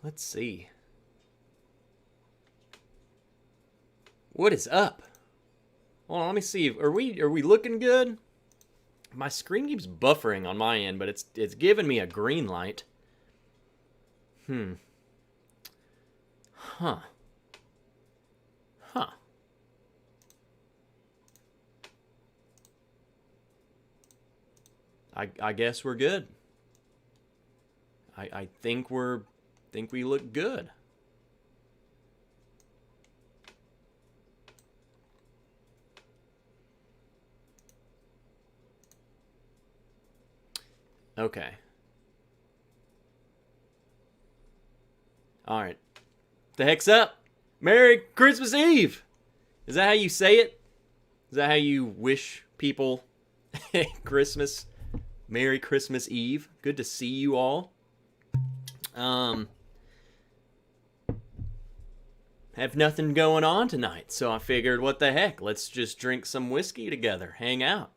Let's see. What is up? Hold on, let me see. Are we looking good? My screen keeps buffering on my end, but it's giving me a green light. Huh. I guess we're good. I think we look good. Okay. All right. The heck's up? Merry Christmas Eve! Is that how you say it? Is that how you wish people Christmas? Merry Christmas Eve. Good to see you all. Have nothing going on tonight, so I figured, what the heck? Let's just drink some whiskey together, hang out.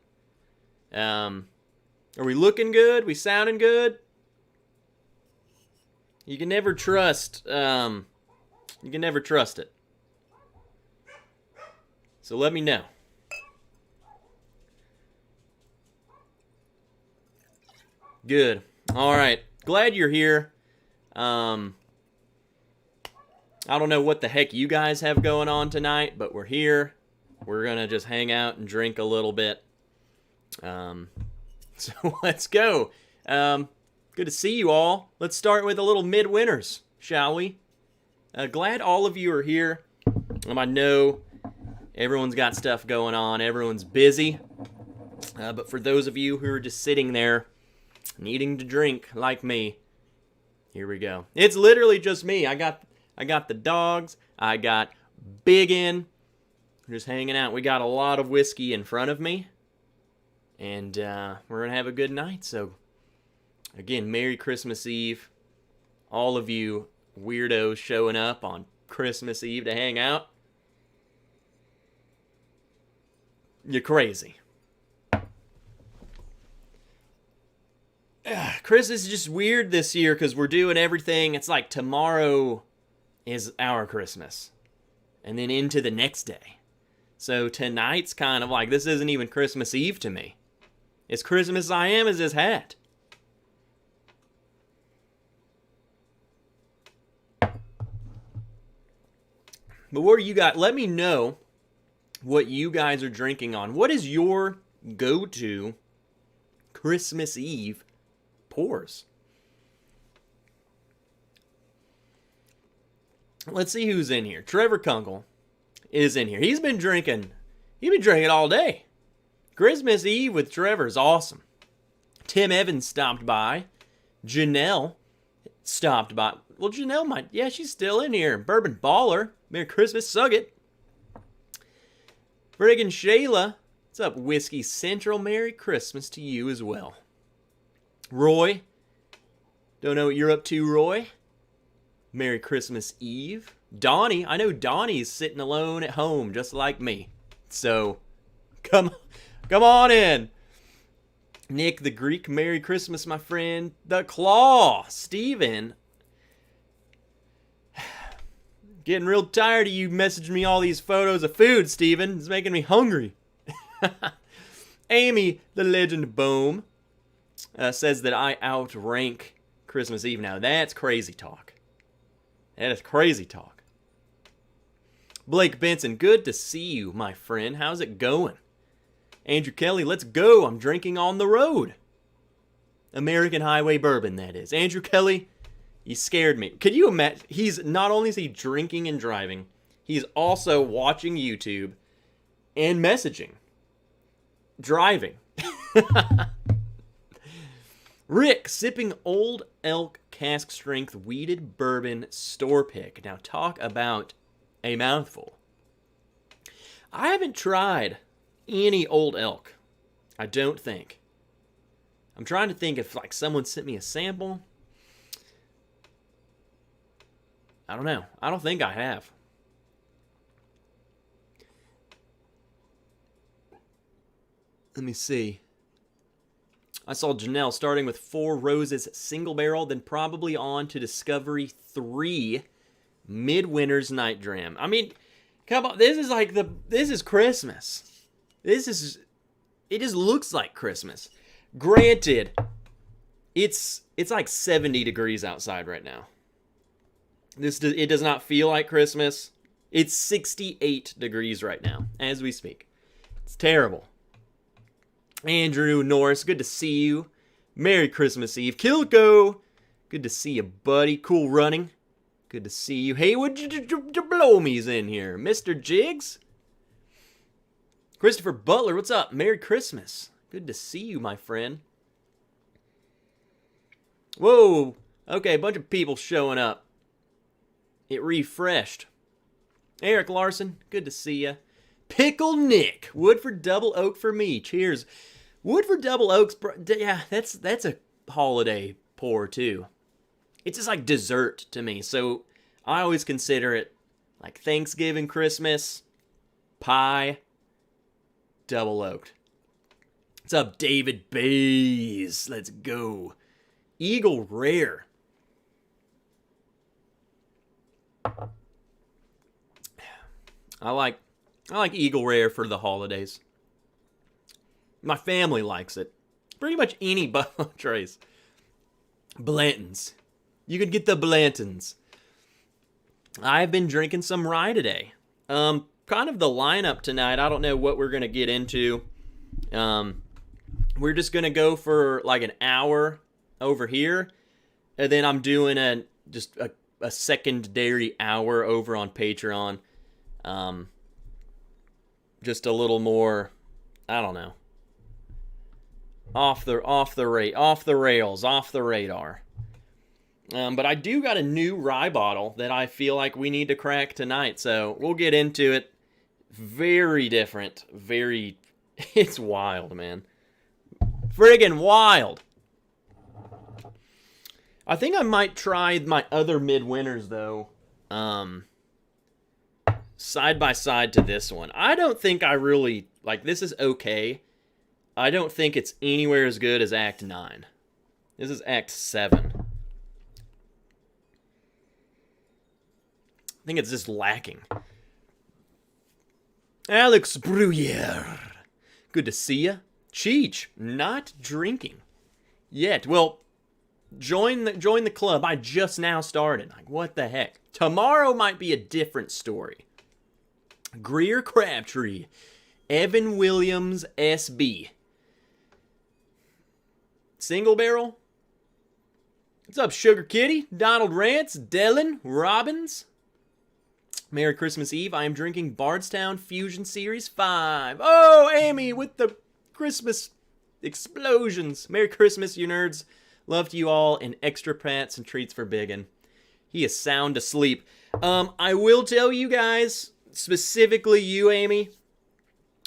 Are we looking good? We sounding good? You can never trust. You can never trust it. So let me know. Good. All right. Glad you're here. I don't know what the heck you guys have going on tonight, but we're here. We're gonna just hang out and drink a little bit. So let's go. Good to see you all. Let's start with a little midwinters, shall we? Glad all of you are here. I know everyone's got stuff going on. Everyone's busy. But for those of you who are just sitting there needing to drink like me, here we go. It's literally just me. I got the dogs. I got Biggin. We're just hanging out. We got a lot of whiskey in front of me. And we're going to have a good night. So, again, Merry Christmas Eve. All of you weirdos showing up on Christmas Eve to hang out. You're crazy. Christmas is just weird this year because we're doing everything. It's like tomorrow is our Christmas. And then into the next day. So tonight's kind of like, this isn't even Christmas Eve to me. As Christmas as I am as this hat. But what do you got? Let me know what you guys are drinking on. What is your go-to Christmas Eve pours? Let's see who's in here. Trevor Kunkel is in here. He's been drinking all day. Christmas Eve with Trevor is awesome. Tim Evans stopped by. Janelle stopped by. Well, Janelle she's still in here. Bourbon Baller. Merry Christmas, suck it. Friggin' Shayla. What's up, Whiskey Central? Merry Christmas to you as well. Roy. Don't know what you're up to, Roy. Merry Christmas Eve. Donnie. I know Donnie's sitting alone at home just like me. So, come on in. Nick the Greek, Merry Christmas, my friend. The Claw, Steven. Getting real tired of you messaging me all these photos of food, Steven. It's making me hungry. Amy, the Legend Boom, says that I outrank Christmas Eve. Now, that's crazy talk. That is crazy talk. Blake Benson, good to see you, my friend. How's it going? Andrew Kelly, let's go. I'm drinking on the road. American Highway Bourbon, that is. Andrew Kelly, you scared me. Could you imagine? He's not only is he drinking and driving, he's also watching YouTube and messaging. Driving. Rick, sipping Old Elk cask strength weeded bourbon store pick. Now talk about a mouthful. I haven't tried any Old Elk. I don't think. I'm trying to think if like someone sent me a sample. I don't know. I don't think I have. Let me see. I saw Janelle starting with 4 Roses single barrel, then probably on to Discovery 3 Midwinter's Night Dram. I mean, come on, this is Christmas. It just looks like Christmas. Granted, it's like 70 degrees outside right now. It does not feel like Christmas. It's 68 degrees right now as we speak. It's terrible. Andrew Norris, good to see you. Merry Christmas Eve. Kilko, good to see you, buddy. Cool running. Good to see you. Haywood Jablomi's in here. Mr. Jiggs. Christopher Butler, what's up? Merry Christmas. Good to see you, my friend. Whoa. Okay, a bunch of people showing up. It refreshed. Eric Larson, good to see you. Pickle Nick, Woodford Double Oak for me. Cheers. Woodford Double Oaks, yeah, that's a holiday pour too. It's just like dessert to me, so I always consider it like Thanksgiving, Christmas, pie, double oaked. What's up, David Bays? Let's go. Eagle Rare. I like Eagle Rare for the holidays. My family likes it. Pretty much any Buffalo Trace. Blanton's. You could get the Blanton's. I've been drinking some rye today. Kind of the lineup tonight. I don't know what we're going to get into. We're just going to go for like an hour over here. And then I'm doing a secondary hour over on Patreon. Just a little more, I don't know, off the rails, off the radar. But I do got a new rye bottle that I feel like we need to crack tonight, so we'll get into it. Very different, it's wild, man. Friggin' wild. I think I might try my other midwinters though, side by side to this one. I don't think I really, like, this is okay. I don't think it's anywhere as good as Act 9. This is Act 7. I think it's just lacking. Alex Bruyere, good to see ya. Cheech, not drinking yet. Well, join the club. I just now started. Like, what the heck? Tomorrow might be a different story. Greer Crabtree, Evan Williams, SB. Single barrel. What's up, Sugar Kitty? Donald Rance, Dylan Robbins. Merry Christmas Eve. I am drinking Bardstown Fusion Series 5. Oh, Amy with the Christmas explosions. Merry Christmas, you nerds. Love to you all, and extra pats and treats for Biggin. He is sound asleep. I will tell you guys, specifically you, Amy,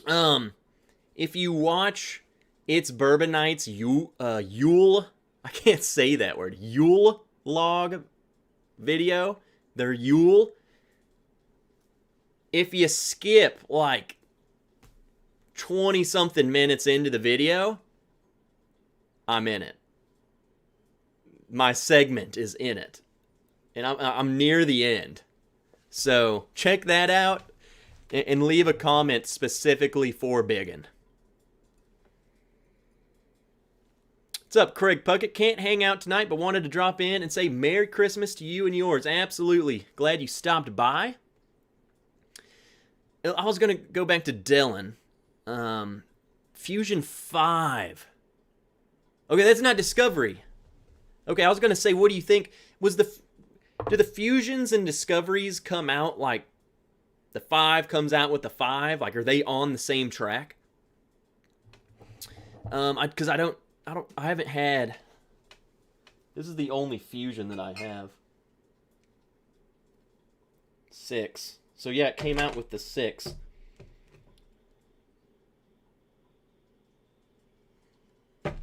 if you watch It's Bourbon Nights Yule, I can't say that word, Yule log video, their Yule, if you skip like 20 something minutes into the video, I'm in it. My segment is in it. And I'm near the end. So check that out and leave a comment specifically for Biggin. What's up, Craig Puckett? Can't hang out tonight, but wanted to drop in and say Merry Christmas to you and yours. Absolutely. Glad you stopped by. I was going to go back to Dylan. Fusion 5. Okay, that's not Discovery. Okay, I was going to say, what do you think? Do the Fusions and Discoveries come out like the 5 comes out with the 5? Like, are they on the same track? Because I haven't had. This is the only Fusion that I have. 6. So yeah, it came out with the 6. I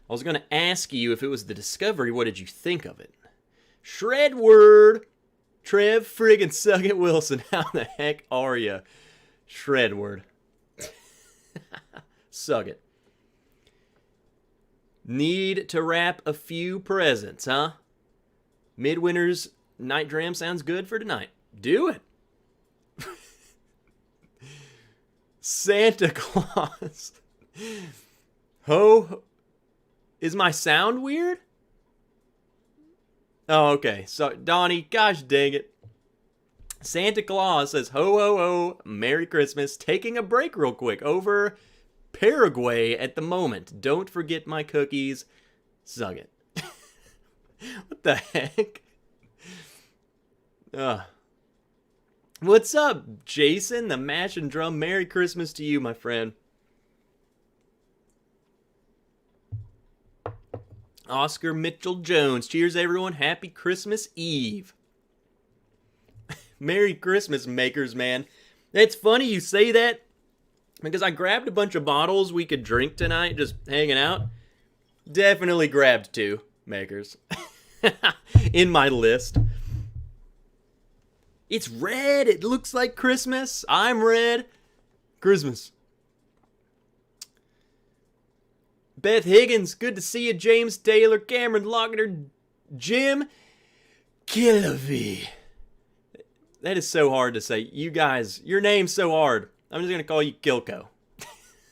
was going to ask you if it was the Discovery, what did you think of it? Shredward! Trev friggin' Suggett Wilson, how the heck are ya? Shredward. Suggett. Need to wrap a few presents, huh? Midwinter's night dram sounds good for tonight. Do it. Santa Claus. Ho. Is my sound weird? Oh, okay. So, Donnie, gosh dang it. Santa Claus says, ho, ho, ho, Merry Christmas. Taking a break real quick over Paraguay at the moment. Don't forget my cookies. Suck it. What the heck? What's up, Jason, the Mash and Drum? Merry Christmas to you, my friend. Oscar Mitchell Jones. Cheers, everyone. Happy Christmas Eve. Merry Christmas, makers, man. It's funny you say that because I grabbed a bunch of bottles we could drink tonight, just hanging out. Definitely grabbed 2 makers in my list. It's red. It looks like Christmas. I'm red. Christmas. Beth Higgins, good to see you. James Taylor, Cameron Lochner, Jim Killavy. That is so hard to say. You guys, your name's so hard. I'm just going to call you Kilko.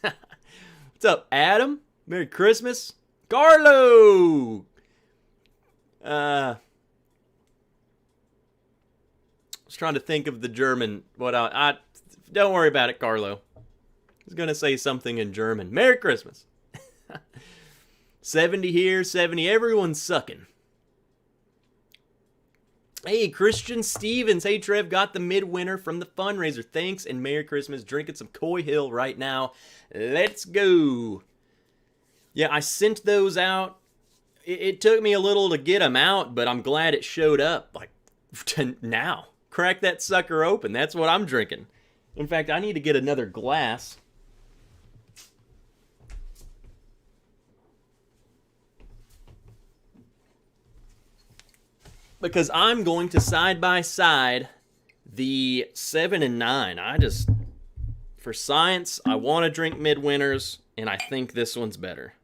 What's up, Adam? Merry Christmas. Carlo! I was trying to think of the German. I don't worry about it, Carlo. I was going to say something in German. Merry Christmas. 70 here, 70. Everyone's sucking. Hey, Christian Stevens. Hey, Trev, got the midwinter from the fundraiser. Thanks and Merry Christmas. Drinking some Coy Hill right now. Let's go. Yeah, I sent those out. It took me a little to get them out, but I'm glad it showed up. Like, now. Crack that sucker open. That's what I'm drinking. In fact, I need to get another glass. Because I'm going to side by side the 7 and 9. For science, I want to drink midwinters, and I think this one's better.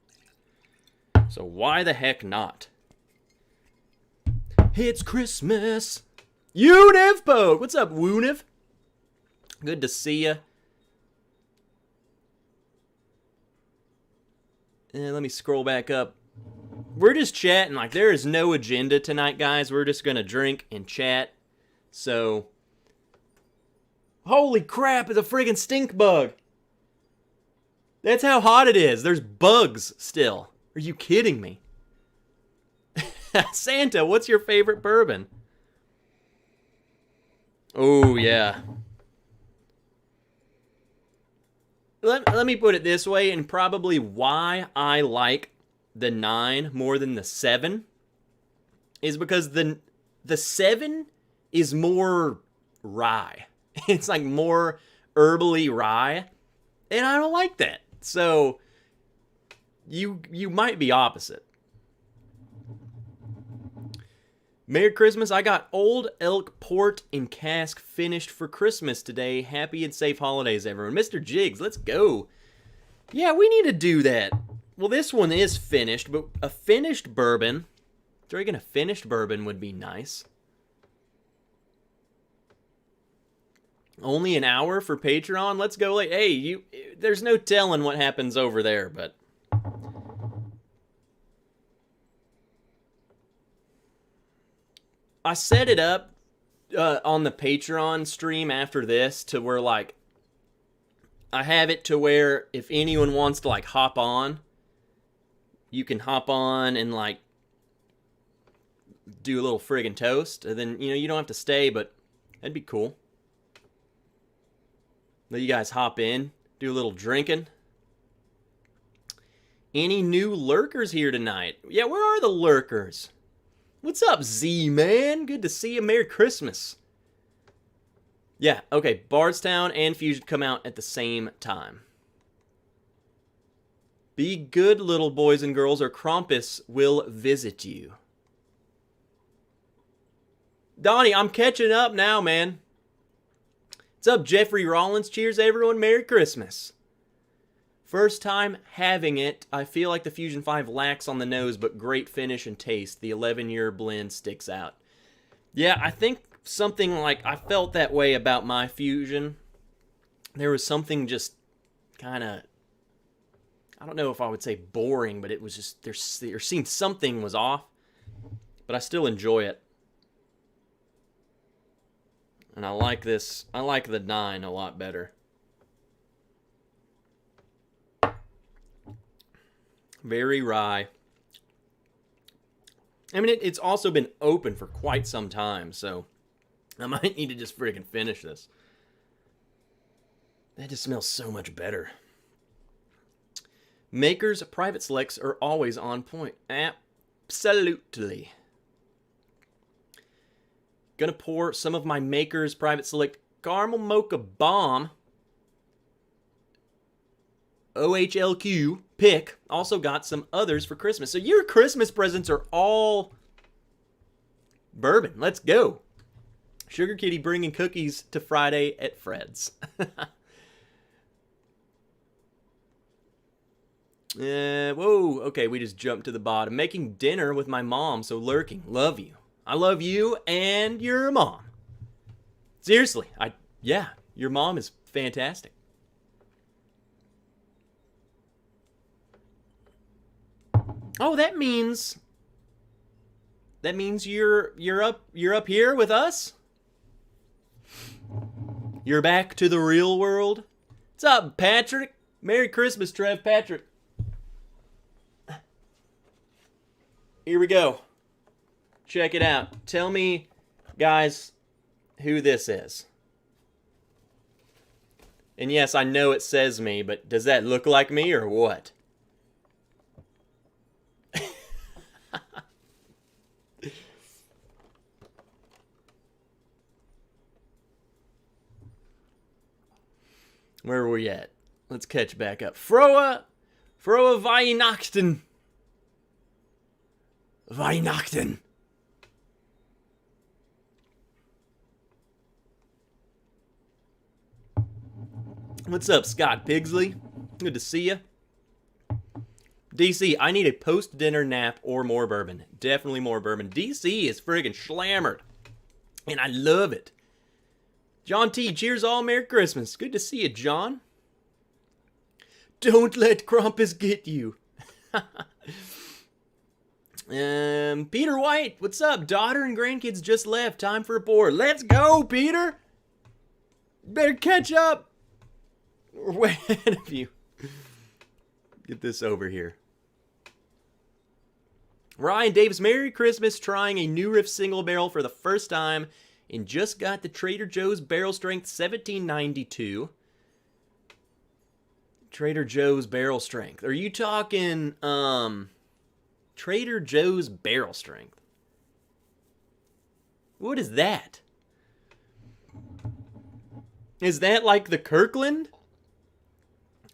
So why the heck not? It's Christmas. Univ Poke. What's up, Wooniv? Good to see ya. And let me scroll back up. We're just chatting. Like, there is no agenda tonight, guys. We're just going to drink and chat. So, holy crap, it's a friggin' stink bug. That's how hot it is. There's bugs still. Are you kidding me? Santa, what's your favorite bourbon? Oh, yeah. Let me put it this way, and probably why I like the 9 more than the 7 is because the 7 is more rye. It's like more herbally rye, and I don't like that. So you might be opposite. Merry Christmas. I got Old Elk Port in cask finished for Christmas today. Happy and safe holidays, everyone. Mr. Jiggs, let's go. Yeah, we need to do that. Well, this one is finished, but a finished bourbon, drinking a finished bourbon would be nice. Only an hour for Patreon? Let's go late. Hey, there's no telling what happens over there, but I set it up on the Patreon stream after this to where, like, I have it to where if anyone wants to, like, hop on, you can hop on and, like, do a little friggin' toast. And then, you don't have to stay, but that'd be cool. Let you guys hop in, do a little drinking. Any new lurkers here tonight? Yeah, where are the lurkers? What's up, Z-Man? Good to see you. Merry Christmas. Yeah, okay. Bardstown and Fusion come out at the same time. Be good, little boys and girls, or Krampus will visit you. Donnie, I'm catching up now, man. What's up, Jeffrey Rollins? Cheers, everyone. Merry Christmas. First time having it, I feel like the Fusion 5 lacks on the nose, but great finish and taste. The 11-year blend sticks out. Yeah, I think something like, I felt that way about my Fusion. There was something just kind of, I don't know if I would say boring, but it was just, there seemed something was off. But I still enjoy it. And I like this, I like the 9 a lot better. Very rye. I mean, it's also been open for quite some time, so I might need to just freaking finish this. That just smells so much better. Maker's private selects are always on point. Absolutely. Gonna pour some of my Maker's private select caramel mocha bomb. OHLQ pick. Also got some others for Christmas. So your Christmas presents are all bourbon. Let's go. Sugar Kitty bringing cookies to Friday at Fred's. Whoa. Okay, we just jumped to the bottom. Making dinner with my mom, so lurking. Love you. I love you and your mom. Seriously. Yeah, your mom is fantastic. Oh, that means you're up here with us? You're back to the real world? What's up, Patrick? Merry Christmas, Trev Patrick. Here we go. Check it out. Tell me, guys, who this is. And yes, I know it says me, but does that look like me or what? Where are we at? Let's catch back up. Froa Weihnachten. Weihnachten. What's up, Scott Pigsley? Good to see you. DC, I need a post-dinner nap or more bourbon. Definitely more bourbon. DC is friggin' slammered. And I love it. John T, cheers all, Merry Christmas. Good to see you, John. Don't let Krampus get you. Peter White, what's up? Daughter and grandkids just left. Time for a pour. Let's go, Peter. Better catch up. We're way ahead of you. Get this over here. Ryan Davis, Merry Christmas. Trying a new Riff single barrel for the first time. And just got the Trader Joe's Barrel Strength 1792. Trader Joe's Barrel Strength. Are you talking, Trader Joe's Barrel Strength? What is that? Is that like the Kirkland?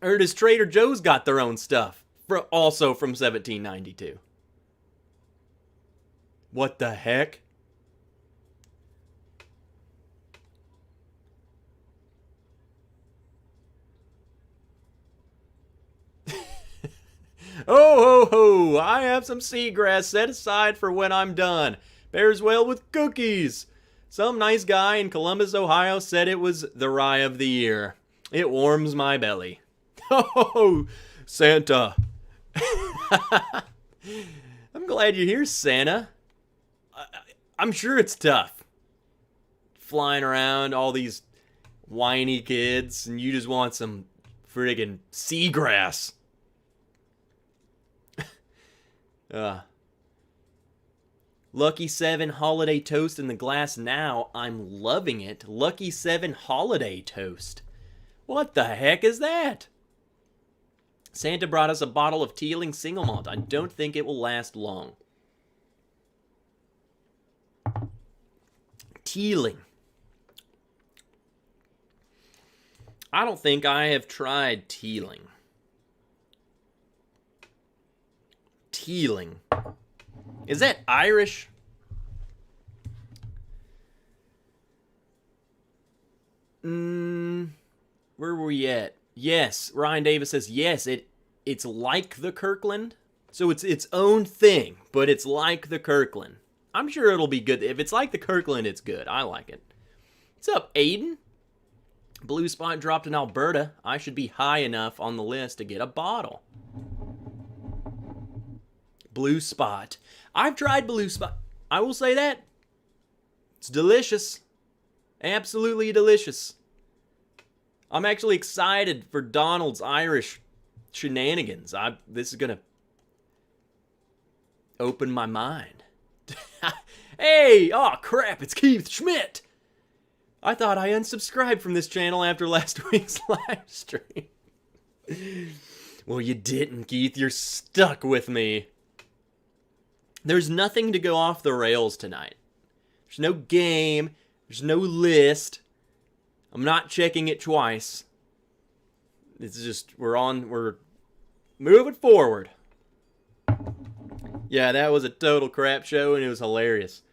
Or does Trader Joe's got their own stuff? Also from 1792. What the heck? Oh, ho, ho, I have some seagrass set aside for when I'm done. Pairs well with cookies. Some nice guy in Columbus, Ohio said it was the rye of the year. It warms my belly. Oh, Santa. I'm glad you're here, Santa. I'm sure it's tough. Flying around all these whiny kids, and you just want some friggin' seagrass. Lucky 7 holiday toast in the glass now. I'm loving it. Lucky 7 holiday toast. What the heck is that? Santa brought us a bottle of Teeling single malt. I don't think it will last long. Teeling. I don't think I have tried Teeling. Teeling. Is that Irish? Where were we at? Yes, Ryan Davis says yes. It's like the Kirkland, so it's its own thing, but it's like the Kirkland. I'm sure it'll be good. If it's like the Kirkland, it's good. I like it. What's up, Aiden? Blue Spot dropped in Alberta. I should be high enough on the list to get a bottle. Blue Spot. I've tried Blue Spot. I will say that. It's delicious. Absolutely delicious. I'm actually excited for Donald's Irish shenanigans. This is going to open my mind. Hey! Oh, crap. It's Keith Schmidt. I thought I unsubscribed from this channel after last week's live stream. Well, you didn't, Keith. You're stuck with me. There's nothing to go off the rails tonight. There's no game. There's no list. I'm not checking it twice. It's just, we're moving forward. Yeah, that was a total crap show, and it was hilarious.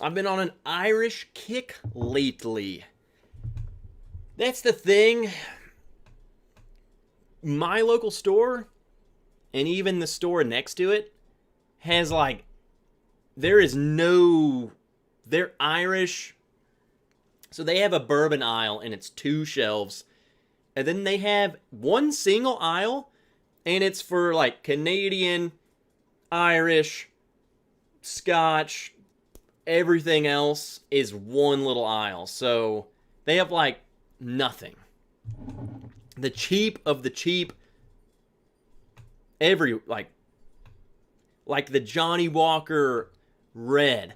I've been on an Irish kick lately. That's the thing. My local store, and even the store next to it, has like, they're Irish. So they have a bourbon aisle, and it's 2 shelves. And then they have one single aisle, and it's for like Canadian, Irish, Scotch, everything else is one little aisle. So they have like nothing. The cheap of the cheap, like the Johnny Walker Red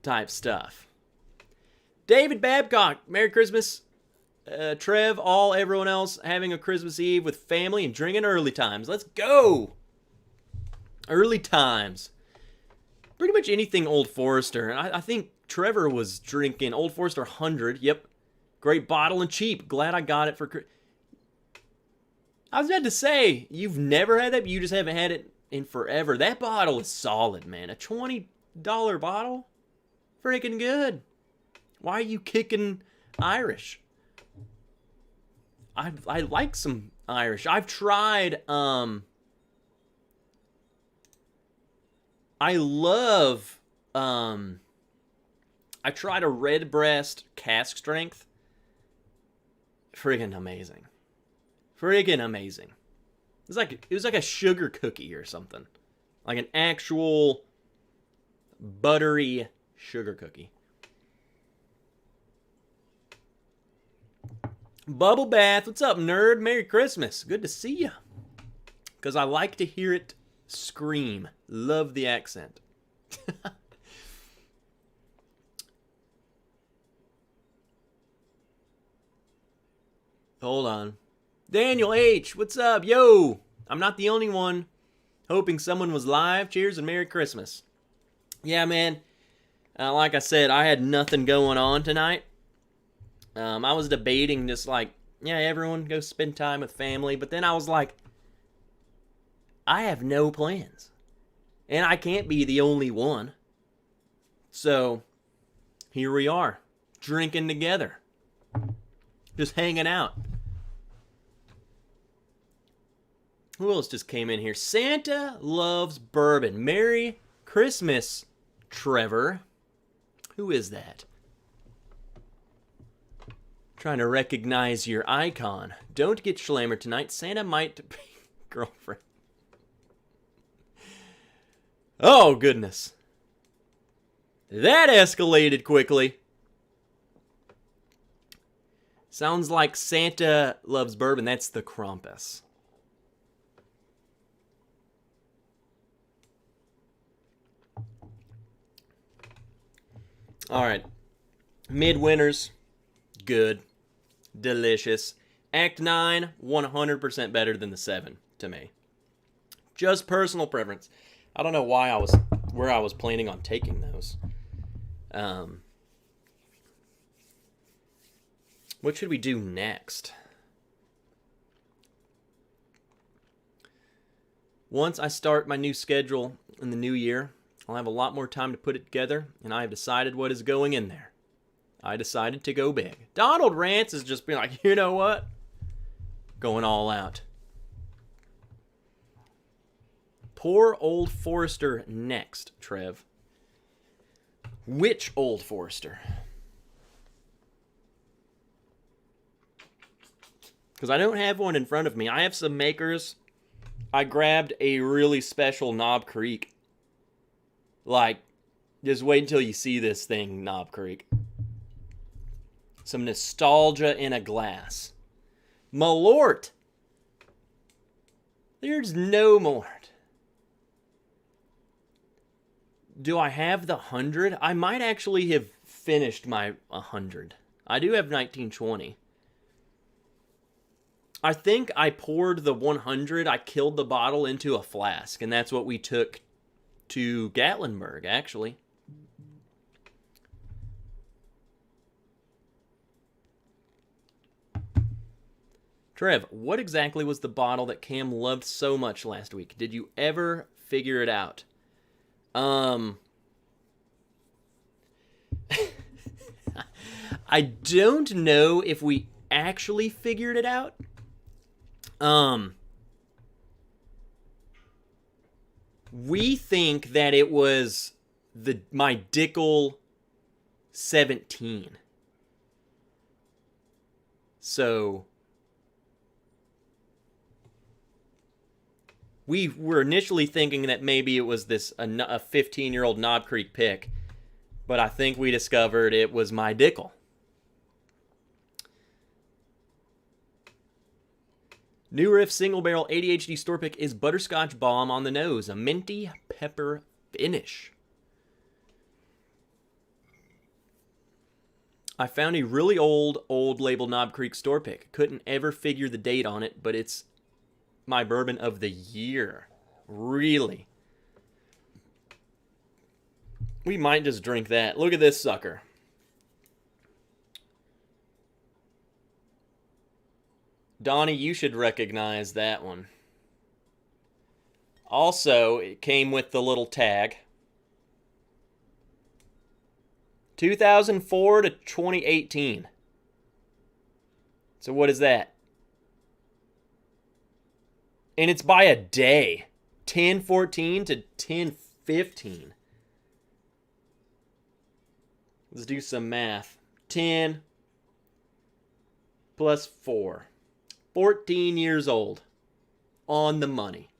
type stuff. David Babcock, Merry Christmas. Trev, everyone else having a Christmas Eve with family and drinking early times. Let's go! Early times. Pretty much anything Old Forester. I think Trevor was drinking Old Forester 100. Yep. Great bottle and cheap. Glad I got it for... I was about to say, you've never had that, but you just haven't had it in forever. That bottle is solid, man. A $20 bottle? Freaking good. Why are you kicking Irish? I like some Irish. I've tried, I tried a Redbreast cask strength. Friggin' amazing. Friggin' amazing. It was like a sugar cookie or something. Like an actual buttery sugar cookie. Bubble Bath, what's up, nerd? Merry Christmas. Good to see you. Because I like to hear it scream. Love the accent. Hold on. Daniel H, what's up? Yo, I'm not the only one hoping someone was live. Cheers and Merry Christmas. Yeah, man. Like I said, I had nothing going on tonight. I was debating just like, yeah, everyone go spend time with family. But then I was like, I have no plans. And I can't be the only one. So, here we are. Drinking together. Just hanging out. Who else just came in here? Santa loves bourbon. Merry Christmas, Trevor. Who is that? Trying to recognize your icon. Don't get Schlammer tonight. Santa might be girlfriend. Oh, goodness. That escalated quickly. Sounds like Santa loves bourbon. That's the Krampus. All right. Midwinters. Good. Delicious. Act 9, 100% better than the 7 to me. Just personal preference. I don't know where I was planning on taking those. What should we do next? Once I start my new schedule in the new year, I'll have a lot more time to put it together, and I have decided what is going in there. I decided to go big. Donald Rance has just been like, you know what? Going all out. Poor Old Forester next, Trev. Which Old Forester? Because I don't have one in front of me. I have some makers. I grabbed a really special Knob Creek. Like, just wait until you see this thing, Knob Creek. Some nostalgia in a glass. Malort. There's no Malort. Do I have the 100? I might actually have finished my 100. I do have 1920. I think I poured the 100. I killed the bottle into a flask, and that's what we took to Gatlinburg, actually. Trev, what exactly was the bottle that Cam loved so much last week? Did you ever figure it out? I don't know if we actually figured it out. We think that it was my Dickel 17. So we were initially thinking that maybe it was a 15-year-old Knob Creek pick, but I think we discovered it was my Dickel. New Riff Single Barrel ADHD Store Pick is Butterscotch Bomb on the nose, a minty pepper finish. I found a really old label Knob Creek Store Pick. Couldn't ever figure the date on it, but it's my bourbon of the year. Really? We might just drink that. Look at this sucker. Donnie, you should recognize that one. Also, it came with the little tag. 2004 to 2018. So what is that? And it's by a day. 1014 to 1015. Let's do some math. 10 plus 4. 14 years old. On the money.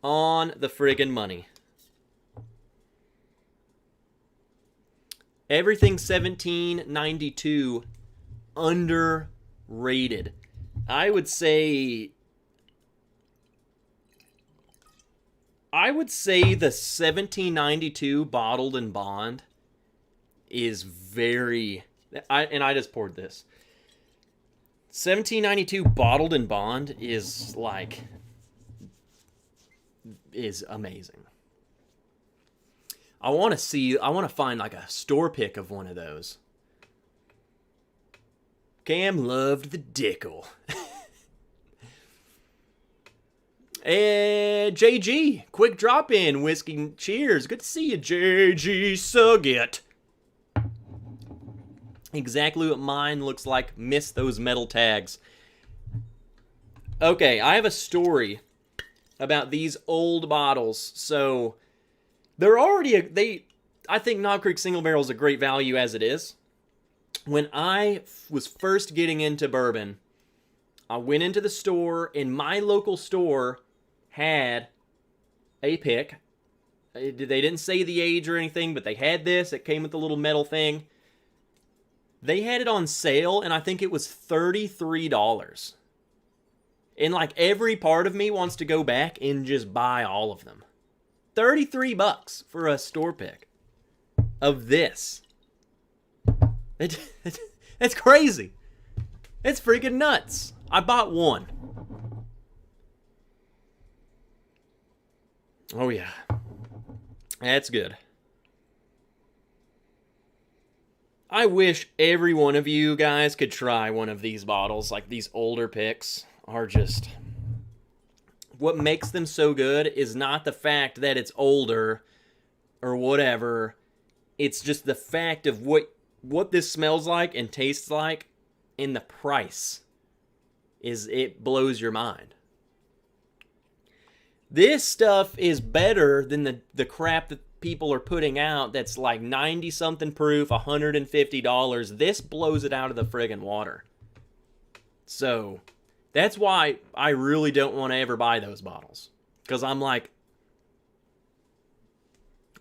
On the friggin' money. Everything 1792 underrated. I would say the 1792 bottled and bond is very... I just poured this. 1792 bottled and bond is amazing. I want to find like a store pick of one of those. Cam loved the Dickel. And JG, quick drop in, whiskey. Cheers. Good to see you, JG Sugget. Exactly what mine looks like. Miss those metal tags. Okay, I have a story about these old bottles. So they're already I think Knob Creek Single Barrel is a great value as it is. When I was first getting into bourbon, I went into the store, and my local store had a pick. They didn't say the age or anything, but they had this. It came with a little metal thing. They had it on sale, and I think it was $33. And like every part of me wants to go back and just buy all of them. $33 for a store pick of this. It's crazy. It's freaking nuts. I bought one. Oh yeah. That's good. I wish every one of you guys could try one of these bottles. Like, these older picks are just... What makes them so good is not the fact that it's older or whatever. It's just the fact of what this smells like and tastes like, and the price it blows your mind. This stuff is better than the crap that people are putting out that's like 90 something proof, $150. This blows it out of the friggin' water. So that's why I really don't want to ever buy those bottles. Because I'm like,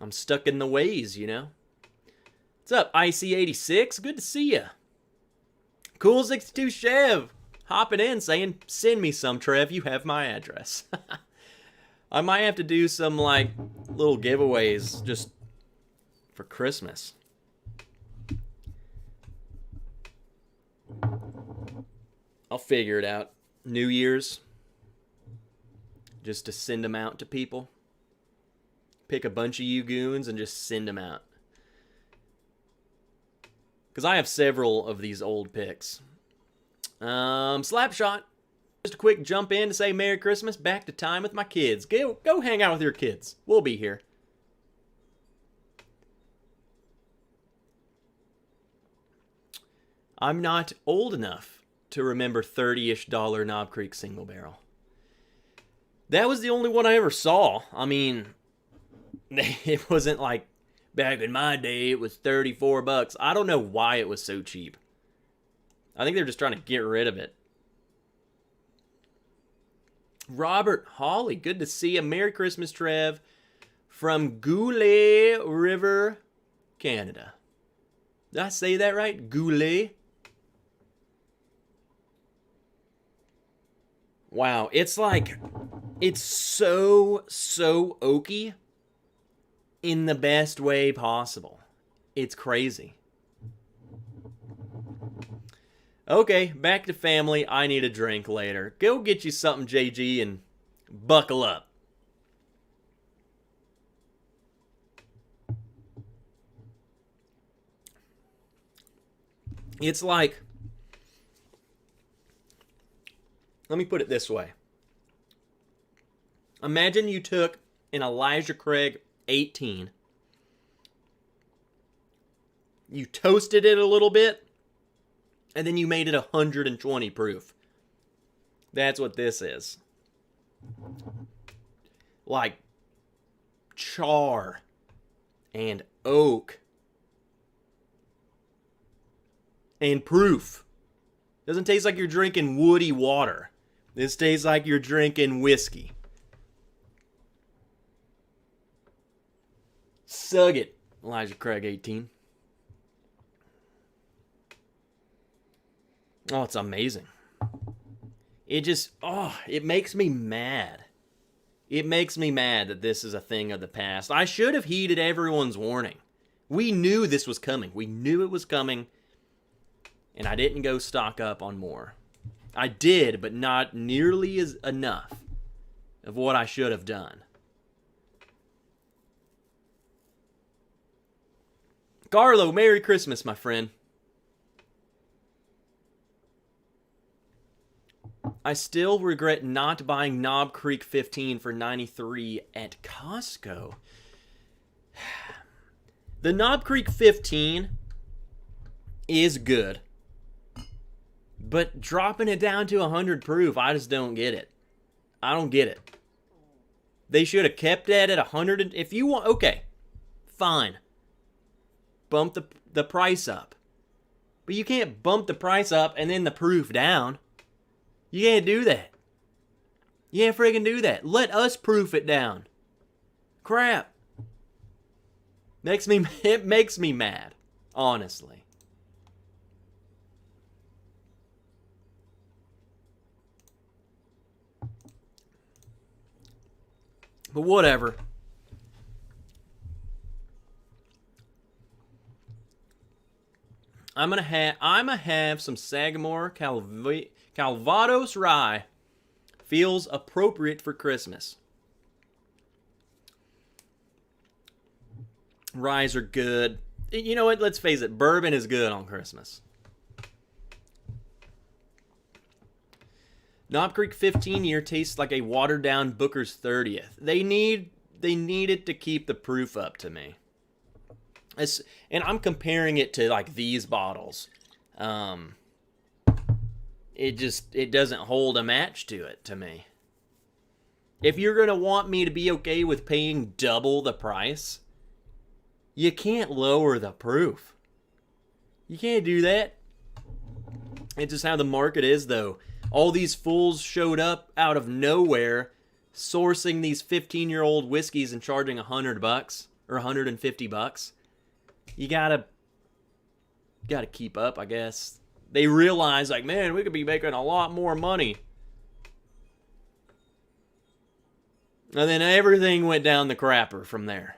I'm stuck in the ways, you know? What's up, IC86? Good to see ya. Cool62 Chev hopping in saying, send me some, Trev. You have my address. I might have to do some, like, little giveaways just for Christmas. I'll figure it out. New Year's. Just to send them out to people. Pick a bunch of you goons and just send them out. Because I have several of these old picks. Slapshot. Just a quick jump in to say Merry Christmas. Back to time with my kids. Go hang out with your kids. We'll be here. I'm not old enough to remember $30-ish Knob Creek single barrel. That was the only one I ever saw. I mean, it wasn't like back in my day it was $34. I don't know why it was so cheap. I think they're just trying to get rid of it. Robert Hawley, good to see you. Merry Christmas, Trev, from Goulet River, Canada. Did I say that right? Goulet? Wow, it's like, it's so oaky in the best way possible. It's crazy. Okay, back to family. I need a drink later. Go get you something, JG, and buckle up. It's like, let me put it this way. Imagine you took an Elijah Craig 18. You toasted it a little bit. And then you made it 120 proof. That's what this is. Like char and oak and proof. Doesn't taste like you're drinking woody water. This tastes like you're drinking whiskey. Sug it, Elijah Craig 18. Oh, it's amazing. It just, it makes me mad. It makes me mad that this is a thing of the past. I should have heeded everyone's warning. We knew this was coming. We knew it was coming. And I didn't go stock up on more. I did, but not nearly as enough of what I should have done. Carlo, Merry Christmas, my friend. I still regret not buying Knob Creek 15 for $93 at Costco. The Knob Creek 15 is good. But dropping it down to 100 proof, I just don't get it. I don't get it. They should have kept that at 100. If you want, okay, fine. Bump the price up. But you can't bump the price up and then the proof down. You can't do that. You can't friggin' do that. Let us proof it down. Crap. It makes me mad, honestly. But whatever. I'm gonna have some Sagamore Calvados Rye. Feels appropriate for Christmas. Ryes are good. You know what? Let's face it. Bourbon is good on Christmas. Knob Creek 15 year tastes like a watered down Booker's 30th. They need it to keep the proof up to me. And I'm comparing it to like these bottles. Um, it doesn't hold a match to it to me. If you're going to want me to be okay with paying double the price, you can't lower the proof. You can't do that. It's just how the market is, though. All these fools showed up out of nowhere, sourcing these 15-year-old whiskeys and charging $100 or $150. You gotta keep up, I guess. They realize, like, man, we could be making a lot more money. And then everything went down the crapper from there.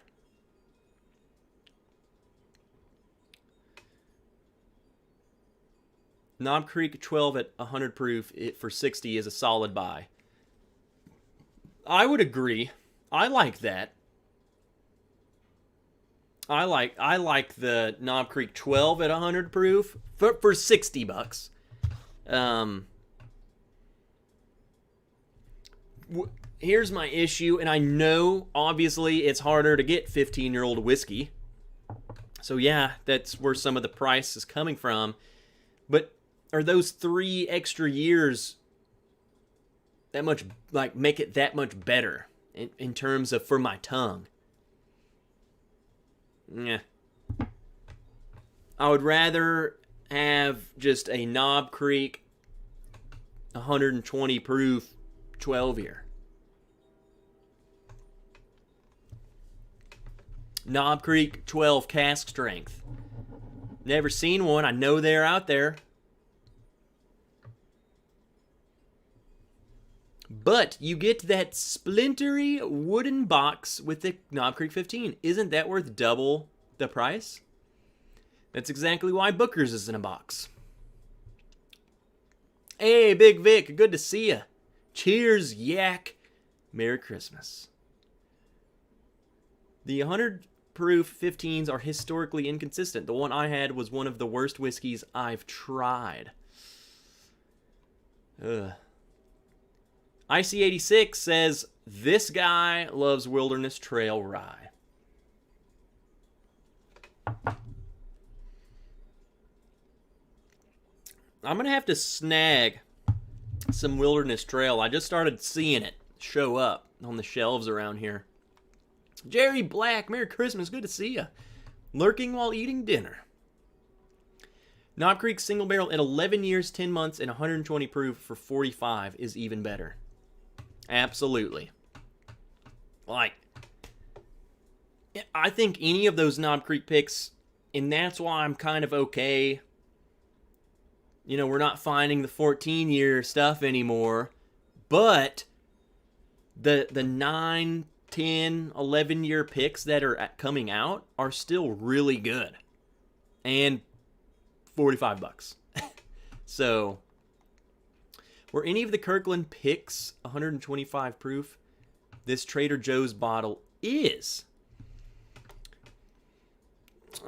Knob Creek 12 at 100 proof for 60 is a solid buy. I would agree. I like that. I like the Knob Creek 12 at 100 proof for $60. Here's my issue, and I know obviously it's harder to get 15-year-old whiskey. So yeah, that's where some of the price is coming from. But are those 3 extra years that much, like, make it that much better in terms of for my tongue? Yeah. I would rather have just a Knob Creek 120 proof 12 year. Knob Creek 12 cask strength. Never seen one. I know they're out there. But you get that splintery wooden box with the Knob Creek 15. Isn't that worth double the price? That's exactly why Booker's is in a box. Hey, Big Vic, good to see ya. Cheers, Yak. Merry Christmas. The 100 proof 15s are historically inconsistent. The one I had was one of the worst whiskeys I've tried. Ugh. IC86 says, this guy loves Wilderness Trail Rye. I'm going to have to snag some Wilderness Trail. I just started seeing it show up on the shelves around here. Jerry Black, Merry Christmas, good to see you. Lurking while eating dinner. Knob Creek single barrel at 11 years, 10 months, and 120 proof for 45 is even better. Absolutely. Like, I think any of those Knob Creek picks, and that's why I'm kind of okay. You know, we're not finding the 14-year stuff anymore, but the 9, 10, 11-year picks that are coming out are still really good. And $45. So, were any of the Kirkland picks 125 proof? This Trader Joe's bottle is. It's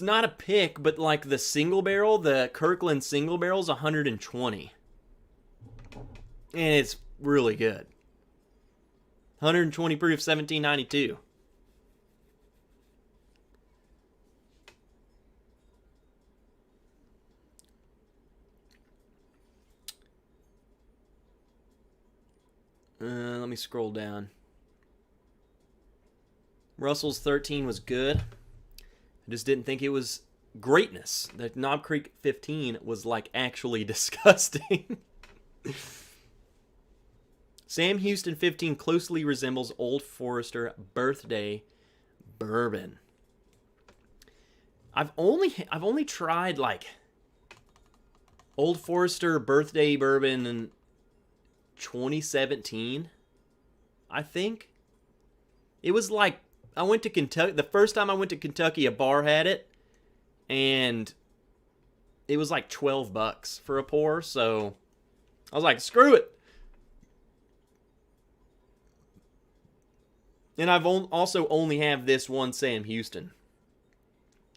not a pick, but like the single barrel, the Kirkland single barrel is 120. And it's really good. 120 proof, $17.92. Let me scroll down. Russell's 13 was good. I just didn't think it was greatness. The Knob Creek 15 was like actually disgusting. Sam Houston 15 closely resembles Old Forester Birthday Bourbon. I've only tried like Old Forester Birthday Bourbon in 2017, I think. It was like, I went to Kentucky. The first time I went to Kentucky, a bar had it, and it was like $12 for a pour. So I was like, screw it. And I've also only have this one Sam Houston,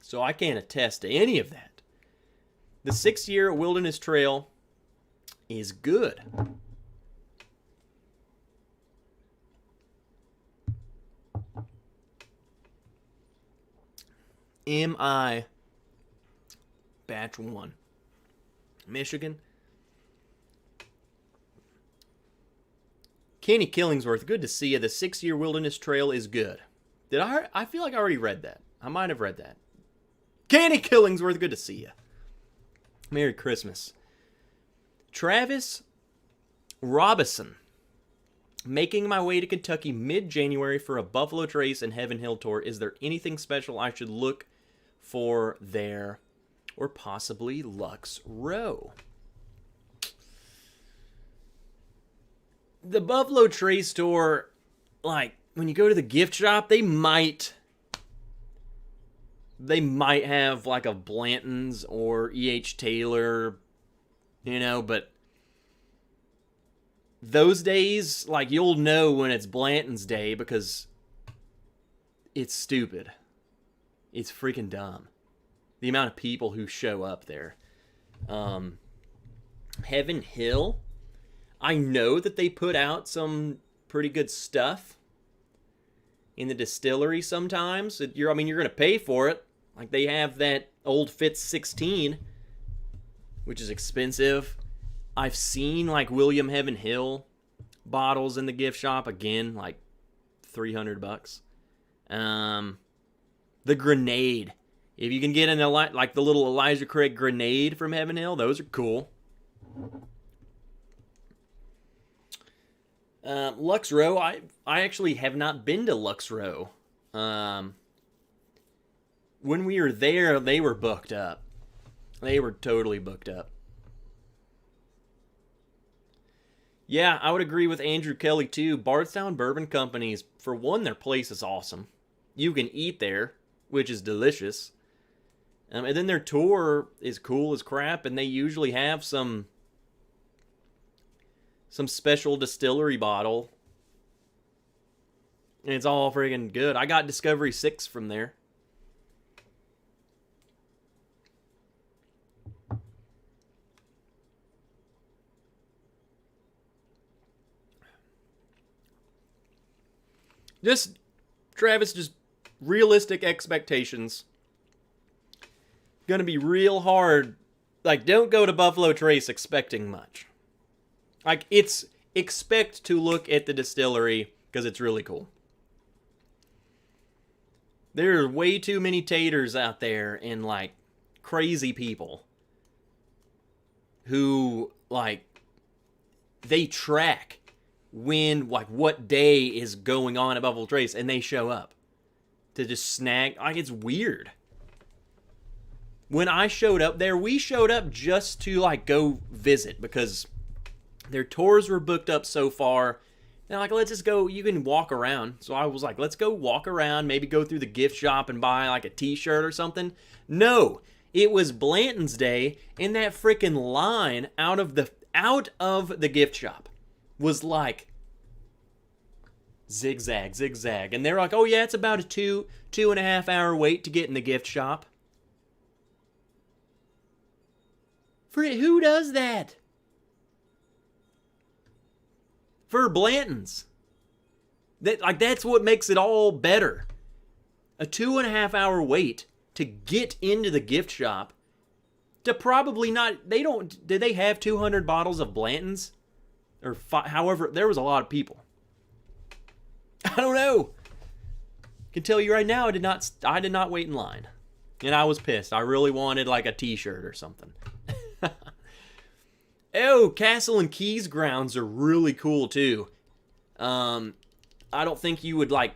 so I can't attest to any of that. The 6-year Wilderness Trail is good. MI Batch 1. Michigan. Kenny Killingsworth, good to see you. The 6-year wilderness trail is good. I feel like I already read that. I might have read that. Kenny Killingsworth, good to see you. Merry Christmas. Travis Robison. Making my way to Kentucky mid-January for a Buffalo Trace and Heaven Hill tour. Is there anything special I should look for there? Or possibly Lux Row? The Buffalo Trace tour, like, when you go to the gift shop, they might have, like, a Blanton's or E.H. Taylor, you know, but those days, like, you'll know when it's Blanton's day because it's stupid. It's freaking dumb. The amount of people who show up there. Heaven Hill, I know that they put out some pretty good stuff in the distillery sometimes. You're going to pay for it. Like, they have that Old Fitz 16, which is expensive. I've seen, like, William Heaven Hill bottles in the gift shop. Again, like, $300. The Grenade. If you can get like the little Elijah Craig Grenade from Heaven Hill, those are cool. Lux Row, I actually have not been to Lux Row. When we were there, they were booked up. They were totally booked up. Yeah, I would agree with Andrew Kelly too. Bardstown Bourbon Company's, for one, their place is awesome. You can eat there, which is delicious. And then their tour is cool as crap, and they usually have some special distillery bottle. And it's all friggin' good. I got Discovery 6 from there. Travis, just realistic expectations. Gonna be real hard. Like, don't go to Buffalo Trace expecting much. Like, expect to look at the distillery because it's really cool. There are way too many taters out there and, like, crazy people who, like, they track when, like, what day is going on at Buffalo Trace, and they show up to just snag. Like, it's weird. When I showed up there, we showed up just to, like, go visit because their tours were booked up so far. They're like, let's just go. You can walk around. So I was like, let's go walk around, maybe go through the gift shop and buy, like, a t-shirt or something. No, it was Blanton's Day, and that freaking line out of the gift shop was like zigzag, zigzag. And they're like, oh yeah, it's about a 2.5 hour wait to get in the gift shop. Who does that? For Blanton's. That's what makes it all better. A 2.5 hour wait to get into the gift shop. To probably not, did they have 200 bottles of Blanton's? Or however, there was a lot of people. I don't know. I can tell you right now, I did not wait in line. And I was pissed. I really wanted, like, a t-shirt or something. Oh, Castle and Keys grounds are really cool too. I don't think you would, like,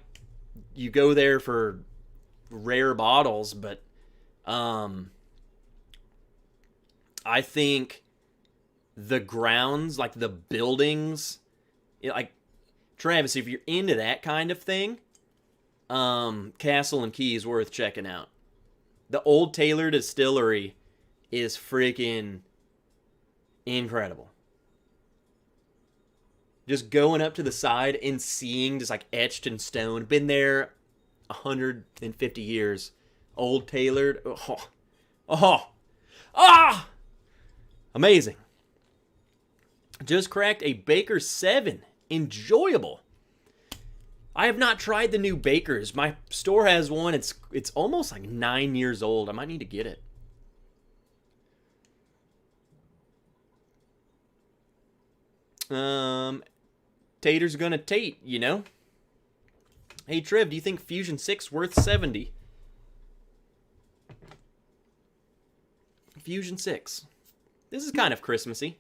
you go there for rare bottles, but I think the grounds, like the buildings, like, Travis, if you're into that kind of thing, Castle and Keys worth checking out. The Old Taylor Distillery is freaking incredible. Just going up to the side and seeing just, like, etched in stone. Been there 150 years. Old Taylor. Amazing. Just cracked a Baker 7. Enjoyable. I have not tried the new Bakers. My store has one. It's almost like 9 years old. I might need to get it. Tater's gonna Tate, you know? Hey, Trev, do you think Fusion 6 worth 70? Fusion 6. This is kind of Christmassy.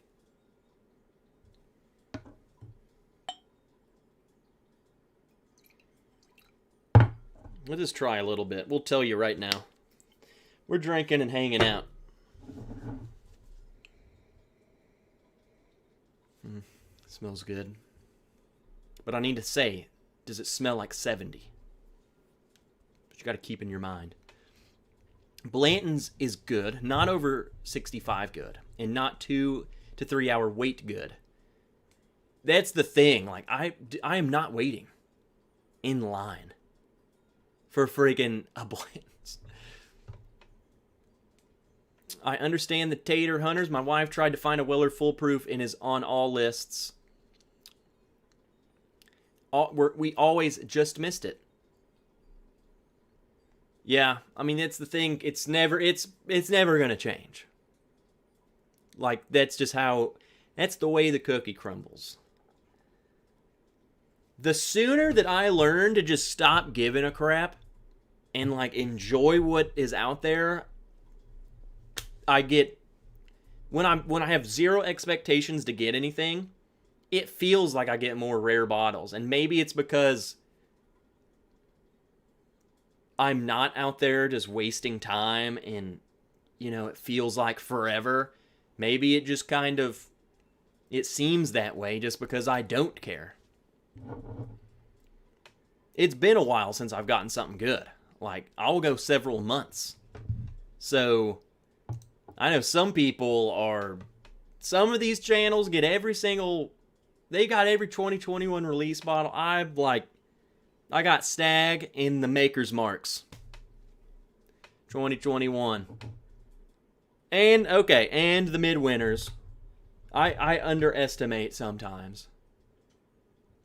Let's just try a little bit. We'll tell you right now. We're drinking and hanging out. Smells good. But I need to say, does it smell like 70? But you got to keep in your mind. Blanton's is good, not over 65 good, and not 2 to 3 hour wait good. That's the thing. Like, I am not waiting in line for friggin' a Blanton's. I understand the Tater Hunters. My wife tried to find a Weller Foolproof and is on all lists. We always just missed it. Yeah, I mean, that's the thing. It's never gonna change. Like, that's just how, that's the way the cookie crumbles. The sooner that I learn to just stop giving a crap and, like, enjoy what is out there, I get, when I have zero expectations to get anything, it feels like I get more rare bottles. And maybe it's because I'm not out there just wasting time and, you know, it feels like forever. Maybe it just kind of, it seems that way just because I don't care. It's been a while since I've gotten something good. Like, I'll go several months. So, I know some of these channels get they got every 2021 release bottle. I got Stag in the Maker's Marks. 2021. And the Midwinters. I underestimate sometimes.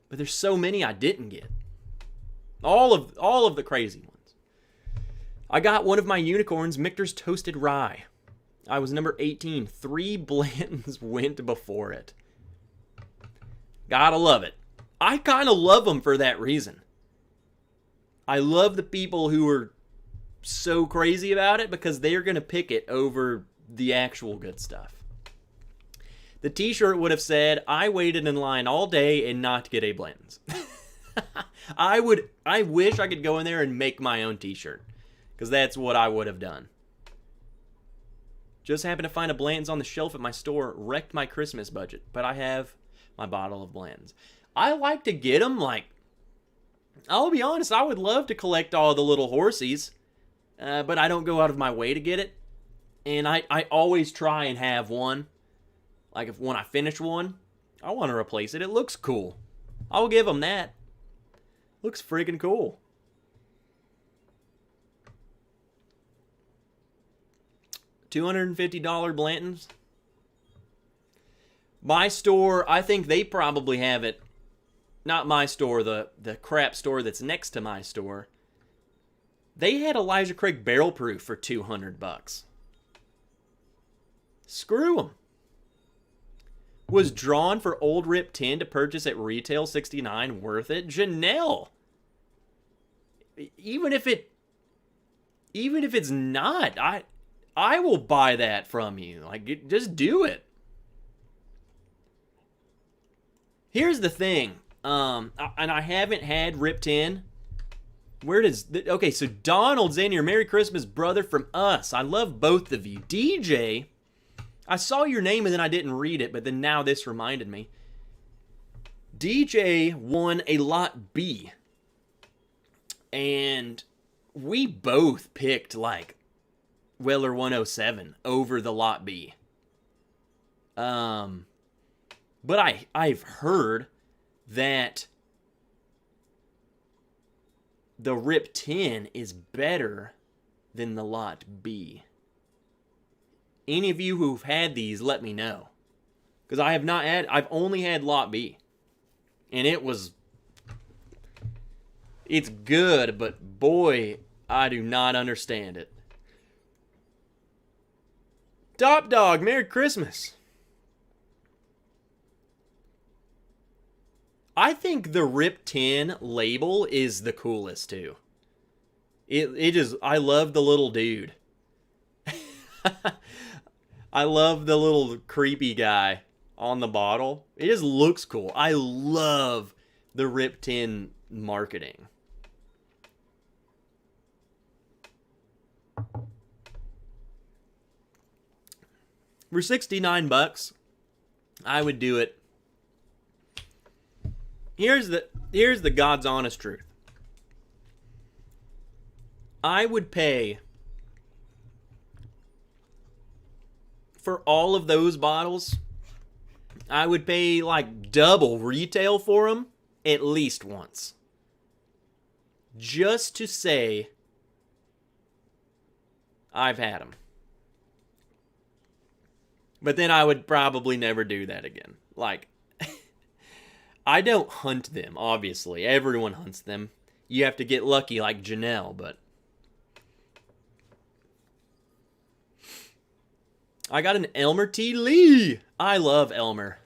But there's so many I didn't get. All of the crazy ones. I got one of my unicorns, Michter's Toasted Rye. I was number 18. 3 Blantons went before it. Gotta love it. I kind of love them for that reason. I love the people who are so crazy about it because they're going to pick it over the actual good stuff. The t-shirt would have said, I waited in line all day and not get a Blanton's. I wish I could go in there and make my own t-shirt because that's what I would have done. Just happened to find a Blanton's on the shelf at my store, wrecked my Christmas budget, but I have my bottle of Blanton's. I like to get them, like, I'll be honest, I would love to collect all the little horsies, but I don't go out of my way to get it. And I always try and have one. Like, when I finish one, I want to replace it. It looks cool. I'll give them that. Looks freaking cool. $250 Blanton's. My store, I think they probably have it. Not my store, the crap store that's next to my store. They had Elijah Craig Barrel Proof for $200. Screw them. Was drawn for Old Rip 10 to purchase at retail, $69. Worth it. Janelle. Even if it's not, I will buy that from you. Like, just do it. Here's the thing. And I haven't had Rip 10. Okay, so Donald's in here. Merry Christmas, brother, from us. I love both of you. DJ, I saw your name and then I didn't read it, but then now this reminded me. DJ won a Lot B. And we both picked, like, Weller 107 over the Lot B. But I've heard that the Rip 10 is better than the Lot B. Any of you who've had these, let me know. Because I've only had Lot B. And it was It's good, but boy, I do not understand it. Top Dog, Merry Christmas. I think the Rip 10 label is the coolest too. It is, I love the little dude. I love the little creepy guy on the bottle. It just looks cool. I love the Rip 10 marketing. For $69, I would do it. Here's the God's honest truth. I would pay for all of those bottles. I would pay like double retail for them at least once. Just to say I've had them. But then I would probably never do that again. Like, I don't hunt them, obviously. Everyone hunts them. You have to get lucky like Janelle, but I got an Elmer T. Lee. I love Elmer.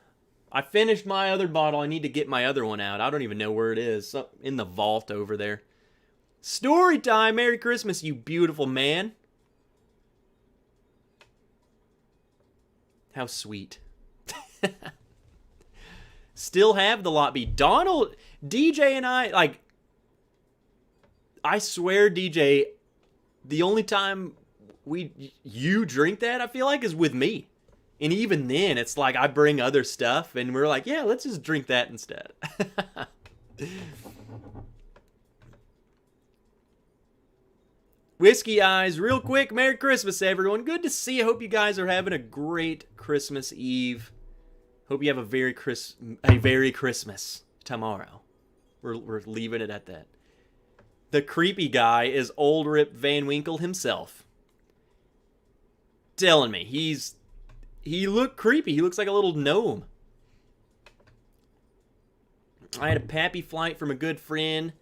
I finished my other bottle. I need to get my other one out. I don't even know where it is. In the vault over there. Story time. Merry Christmas, you beautiful man. How sweet. Still have the lot B. Donald, DJ and I, like, I swear, DJ, the only time you drink that, I feel like, is with me. And even then, it's like I bring other stuff, and we're like, yeah, let's just drink that instead. Whiskey Eyes, real quick, Merry Christmas, everyone. Good to see you. Hope you guys are having a great Christmas Eve. Hope you have a very Christmas tomorrow. We're leaving it at that. The creepy guy is old Rip Van Winkle himself. Telling me he looked creepy. He looks like a little gnome. I had a Pappy flight from a good friend.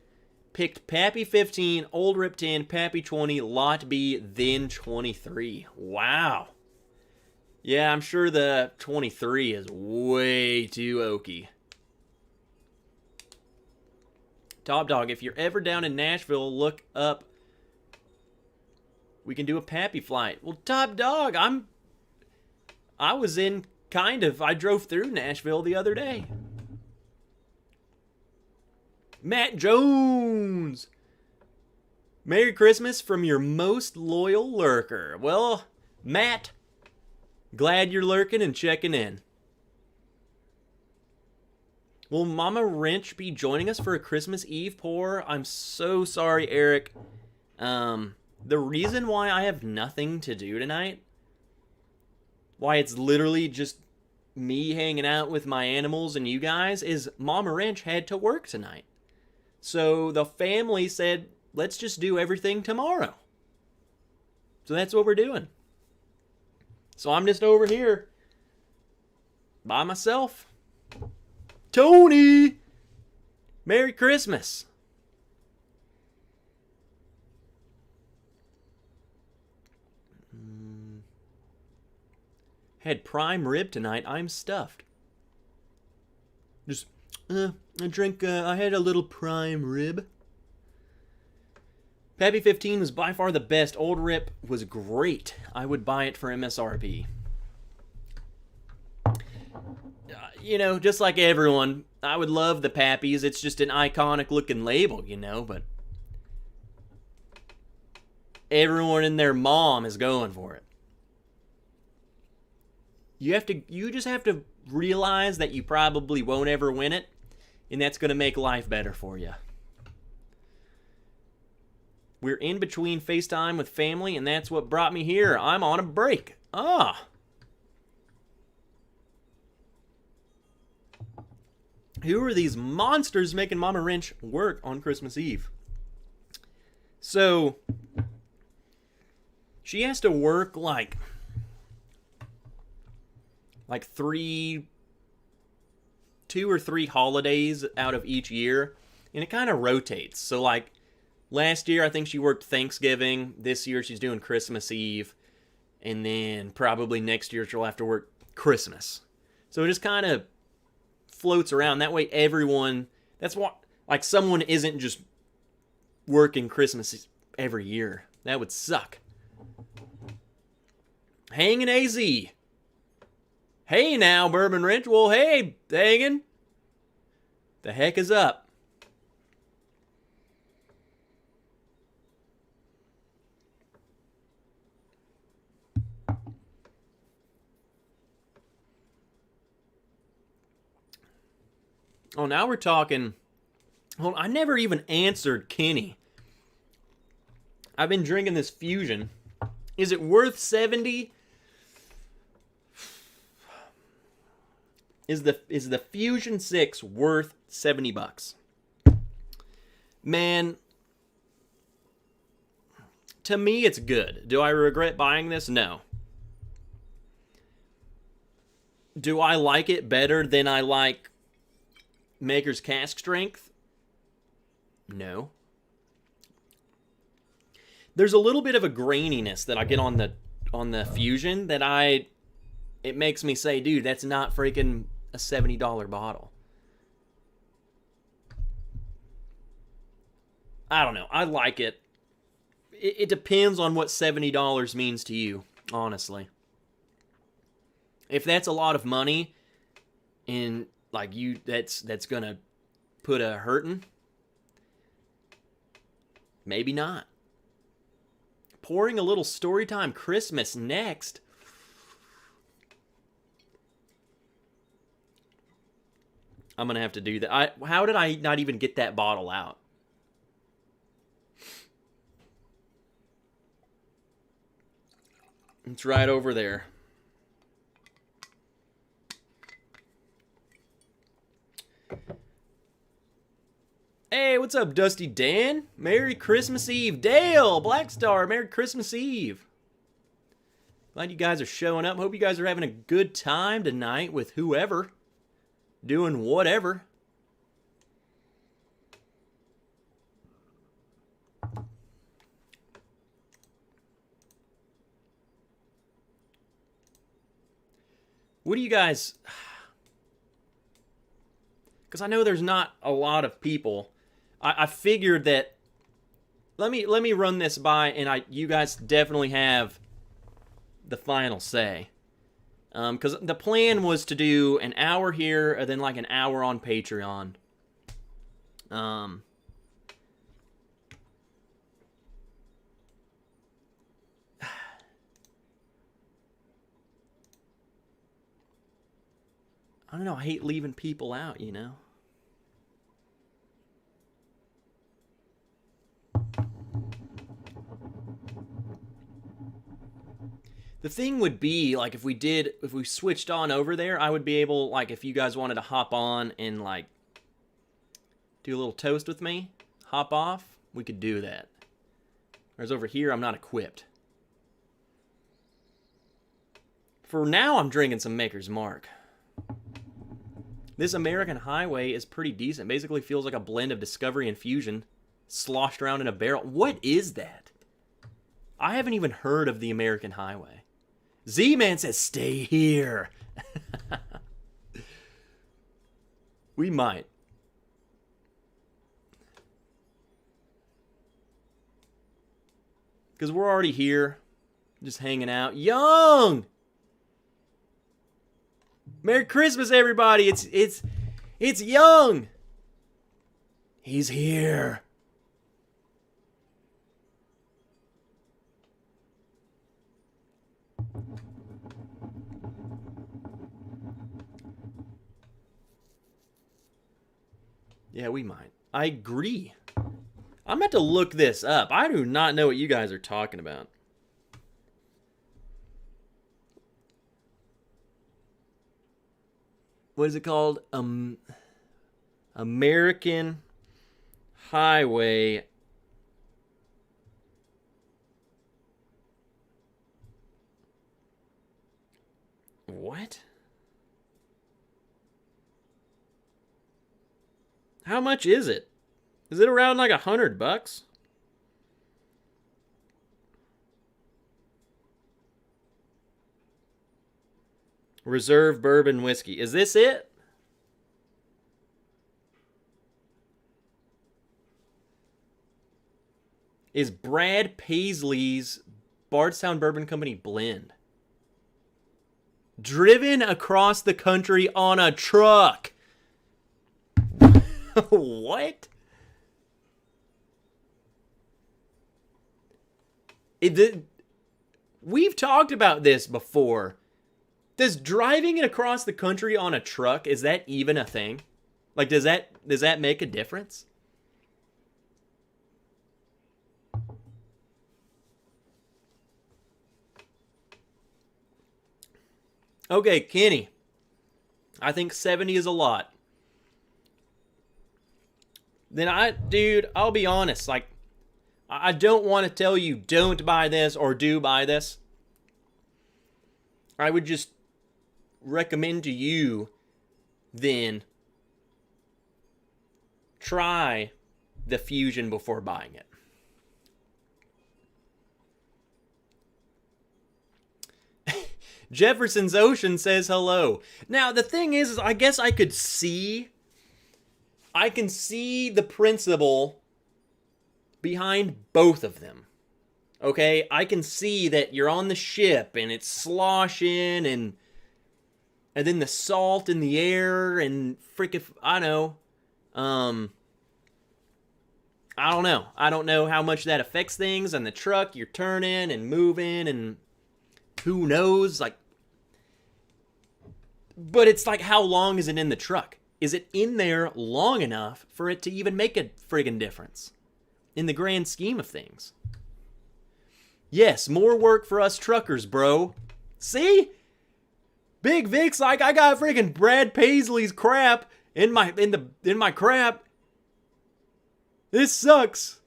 Picked Pappy 15, Old Rip 10, Pappy 20, Lot B, then 23. Wow. Yeah, I'm sure the 23 is way too oaky. Top Dog, if you're ever down in Nashville, look up. We can do a Pappy flight. Well, Top Dog, I was in I drove through Nashville the other day. Matt Jones. Merry Christmas from your most loyal lurker. Well, Matt, glad you're lurking and checking in. Will Mama Wrench be joining us for a Christmas Eve pour? I'm so sorry, Eric. The reason why I have nothing to do tonight, why it's literally just me hanging out with my animals and you guys, is Mama Wrench had to work tonight. So the family said, let's just do everything tomorrow. So that's what we're doing. So I'm just over here by myself. Tony! Merry Christmas! Had prime rib tonight. I'm stuffed. Just, I had a little prime rib. Pappy 15 was by far the best. Old Rip was great. I would buy it for MSRP. You know, just like everyone, I would love the Pappies. It's just an iconic looking label, you know, but everyone and their mom is going for it. You just have to realize that you probably won't ever win it, and that's going to make life better for you. We're in between FaceTime with family, and that's what brought me here. I'm on a break. Who are these monsters making Mama Wrench work on Christmas Eve? So, she has to work like 2 or 3 holidays out of each year. and it kind of rotates. So like last year, I think she worked Thanksgiving. This year, she's doing Christmas Eve. And then probably next year, she'll have to work Christmas. So it just kind of floats around. That way, everyone, that's what, like, someone isn't just working Christmas every year. That would suck. Hanging AZ. Hey now, Bourbon Ridge. Well, hey, hanging. The heck is up? Oh, now we're talking. Hold on, I never even answered Kenny. I've been drinking this Fusion. Is it worth 70? Is the Fusion 6 worth $70? Man, to me it's good. Do I regret buying this? No. Do I like it better than I like Maker's Cask Strength? No. There's a little bit of a graininess that I get on the Fusion that it makes me say, dude, that's not freaking a $70 bottle. I don't know. I like it. It depends on what $70 means to you, honestly. If that's a lot of money and like you that's gonna put a hurtin', maybe not. Pouring a little Storytime Christmas next. I'm gonna have to do that. How did I not even get that bottle out? It's right over there. Hey, what's up, Dusty Dan? Merry Christmas Eve. Dale, Black Star, Merry Christmas Eve. Glad you guys are showing up. Hope you guys are having a good time tonight with whoever. Doing whatever. What do you guys... Because I know there's not a lot of people. I figured that... Let me run this by, and you guys definitely have the final say. Because the plan was to do an hour here, and then like an hour on Patreon. I don't know, I hate leaving people out, you know? The thing would be, like, if we switched on over there, I would be able, like, if you guys wanted to hop on and, like, do a little toast with me, hop off, we could do that. Whereas over here, I'm not equipped. For now, I'm drinking some Maker's Mark. This American Highway is pretty decent. Basically feels like a blend of Discovery and Fusion sloshed around in a barrel. What is that? I haven't even heard of the American Highway. Z-Man says, stay here. We might. Because we're already here. Just hanging out. Young! Merry Christmas, everybody! It's Young! He's here. Yeah, we might. I agree. I'm about to look this up. I do not know what you guys are talking about. What is it called? American Highway. What? How much is it? Is it around like $100? Reserve bourbon whiskey. Is this it? Is Brad Paisley's Bardstown Bourbon Company blend. Driven across the country on a truck. What? We've talked about this before. Does driving it across the country on a truck, is that even a thing? Like, does that make a difference? Okay, Kenny. I think 70 is a lot. Then dude, I'll be honest. Like, I don't want to tell you don't buy this or do buy this. I would just recommend to you then try the Fusion before buying it. Jefferson's Ocean says hello. Now, the thing is I guess I can see the principle behind both of them. Okay? I can see that you're on the ship and it's sloshing and then the salt in the air and freaking, I don't know. I don't know how much that affects things on the truck. You're turning and moving and who knows, like, but it's like, how long is it in the truck? Is it in there long enough for it to even make a friggin' difference in the grand scheme of things? Yes, more work for us truckers, bro. See? Big Vic's like, I got friggin' Brad Paisley's crap in my crap. This sucks.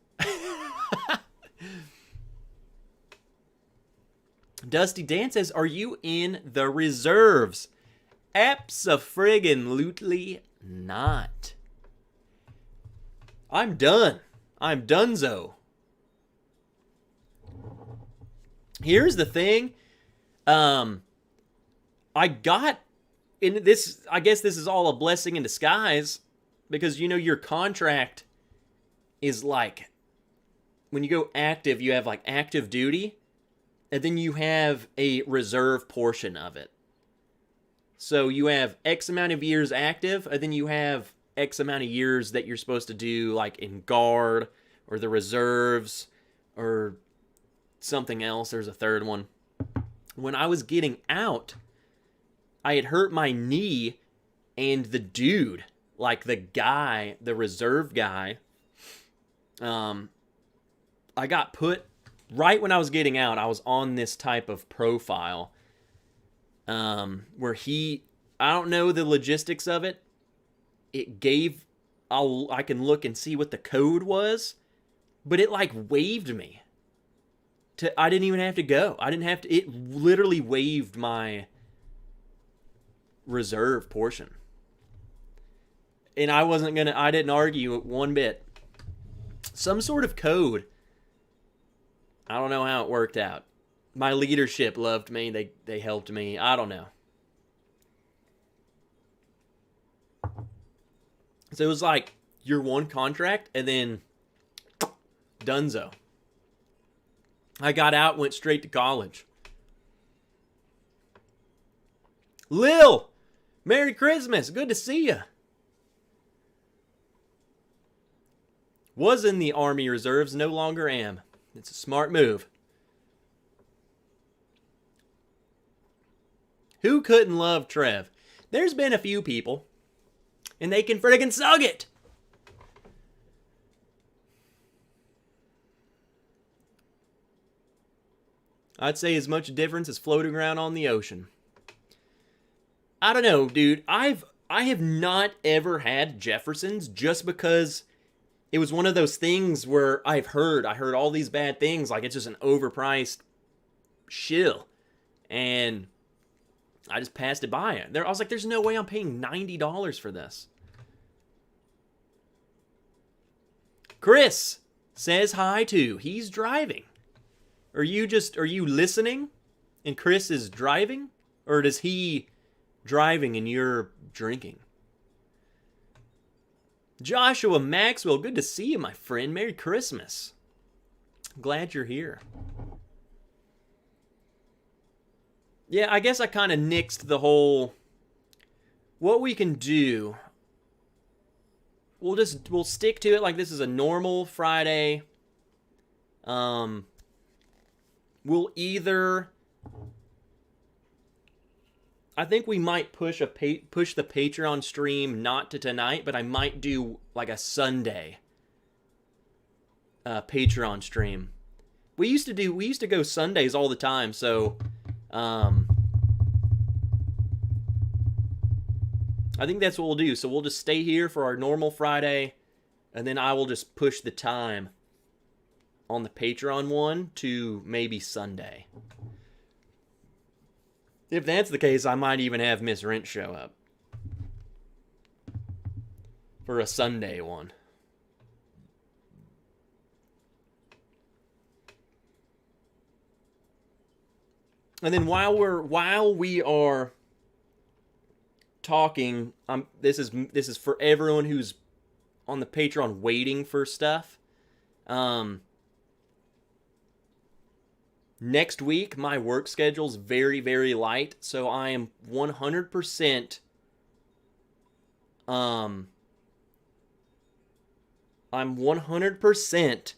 Dusty Dan says, are you in the reserves? Abso-friggin-lutely not. I'm done. I'm donezo. Here's the thing. I got in this, I guess this is all a blessing in disguise, because you know your contract is like, when you go active, you have like active duty, and then you have a reserve portion of it. So you have X amount of years active, and then you have X amount of years that you're supposed to do like in guard or the reserves or something else. There's a third one. When I was getting out, I had hurt my knee, and the dude, like the guy, the reserve guy, I got put, right when I was getting out, I was on this type of profile, where I don't know the logistics of it. It gave, I can look and see what the code was, but it like waived me. I didn't even have to go. It literally waived my reserve portion. And I didn't argue one bit. Some sort of code. I don't know how it worked out. My leadership loved me. They helped me. I don't know. So it was like your one contract and then donezo. I got out, went straight to college. Lil, Merry Christmas. Good to see you. Was in the Army Reserves, no longer am. It's a smart move. Who couldn't love Trev? There's been a few people, and they can friggin' suck it. I'd say as much difference as floating around on the ocean. I don't know, dude. I have not ever had Jefferson's just because it was one of those things where I heard all these bad things, like it's just an overpriced shill. And I just passed it by. I was like, there's no way I'm paying $90 for this. Chris says hi to. He's driving. Are you listening and Chris is driving? Or does he driving and you're drinking? Joshua Maxwell, good to see you, my friend. Merry Christmas. Glad you're here. Yeah, I guess I kind of nixed the whole... What we can do... We'll stick to it like this is a normal Friday. We'll either... I think we might push the Patreon stream not to tonight, but I might do like a Sunday Patreon stream. We used to go Sundays all the time, so I think that's what we'll do. So we'll just stay here for our normal Friday, and then I will just push the time on the Patreon one to maybe Sunday. If that's the case, I might even have Miss Rent show up for a Sunday one. And then while we are talking, this is for everyone who's on the Patreon waiting for stuff. Next week, my work schedule's very, very light, so I am 100%, I'm 100%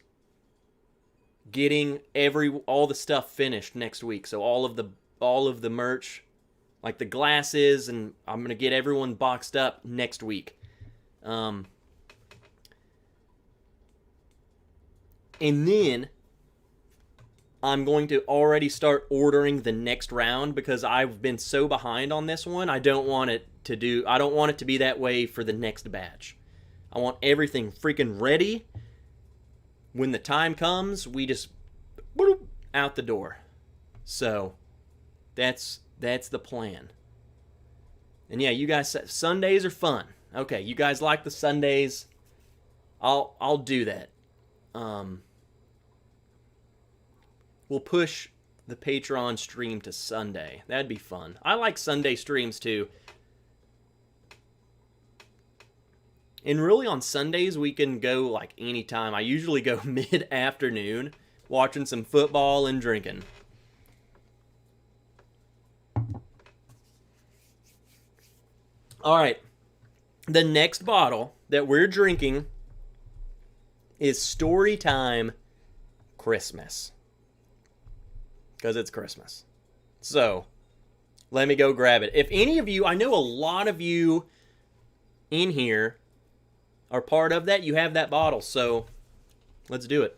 getting all the stuff finished next week. So all of the merch, like the glasses, and I'm gonna get everyone boxed up next week. And then I'm going to already start ordering the next round because I've been so behind on this one. I don't want it to be that way for the next batch. I want everything freaking ready. When the time comes, we just boop, out the door. So that's the plan. And yeah, you guys said Sundays are fun. Okay, you guys like the Sundays. I'll do that. We'll push the Patreon stream to Sunday. That'd be fun. I like Sunday streams too. And really on Sundays, we can go like anytime. I usually go mid-afternoon, watching some football and drinking. All right. The next bottle that we're drinking is Storytime Christmas. Because it's Christmas. So, let me go grab it. If any of you, I know a lot of you in here are part of that. You have that bottle. So, let's do it.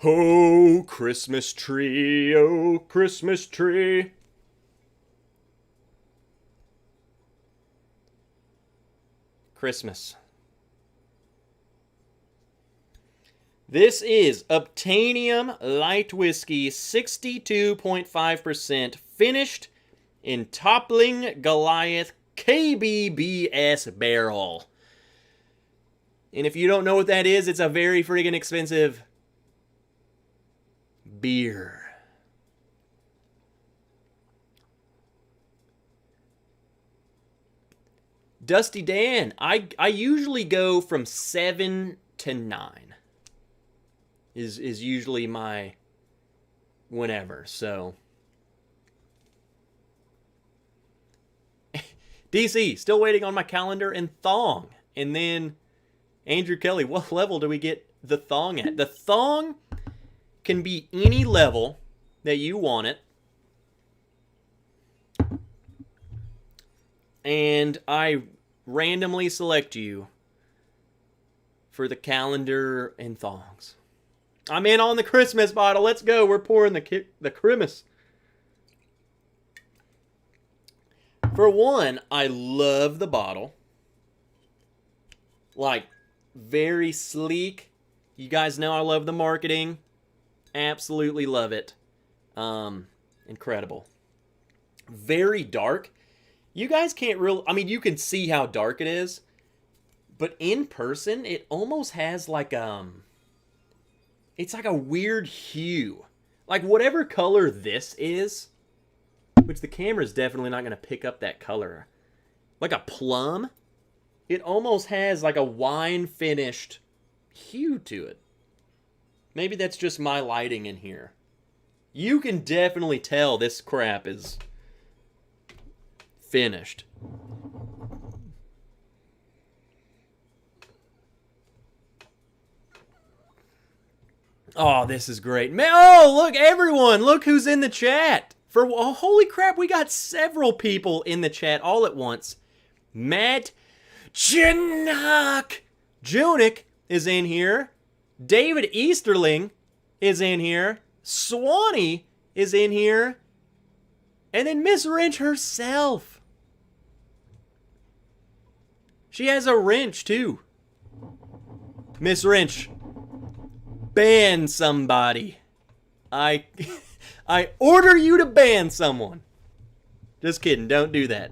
Oh, Christmas tree, oh, Christmas tree. Christmas. This is Obtainium Light Whiskey, 62.5%, finished in Toppling Goliath KBBS barrel. And if you don't know what that is, it's a very friggin' expensive beer. Dusty Dan, I usually go from 7 to 9. Is usually my whenever, so. DC, still waiting on my calendar and thong. And then Andrew Kelly, what level do we get the thong at? The thong can be any level that you want it. And I randomly select you for the calendar and thongs. I'm in on the Christmas bottle. Let's go. We're pouring the Christmas. For one, I love the bottle. Like, very sleek. You guys know I love the marketing. Absolutely love it. Incredible. Very dark. You guys can't really, I mean, you can see how dark it is, but in person, it almost has like, it's like a weird hue. Like whatever color this is, which the camera's definitely not going to pick up that color. Like a plum, it almost has like a wine finished hue to it. Maybe that's just my lighting in here. You can definitely tell this crap is finished. Oh, this is great. Man, oh, look, everyone. Look who's in the chat. Holy crap, we got several people in the chat all at once. Matt Junick is in here. David Easterling is in here. Swanee is in here. And then Miss Wrench herself. She has a wrench, too. Miss Wrench, ban somebody. I order you to ban someone. Just kidding, don't do that.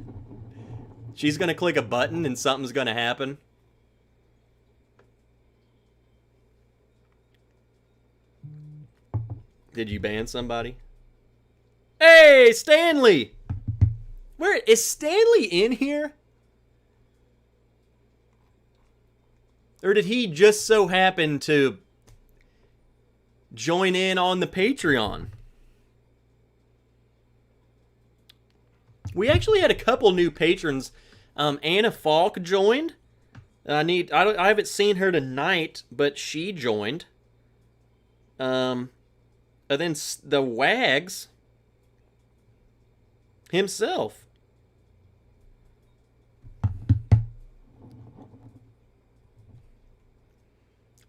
She's going to click a button and something's going to happen. Did you ban somebody? Hey, Stanley! Where is Stanley in here? Or did he just so happen to join in on the Patreon? We actually had a couple new patrons. Anna Falk joined. I haven't seen her tonight, but she joined. And then the Wags himself.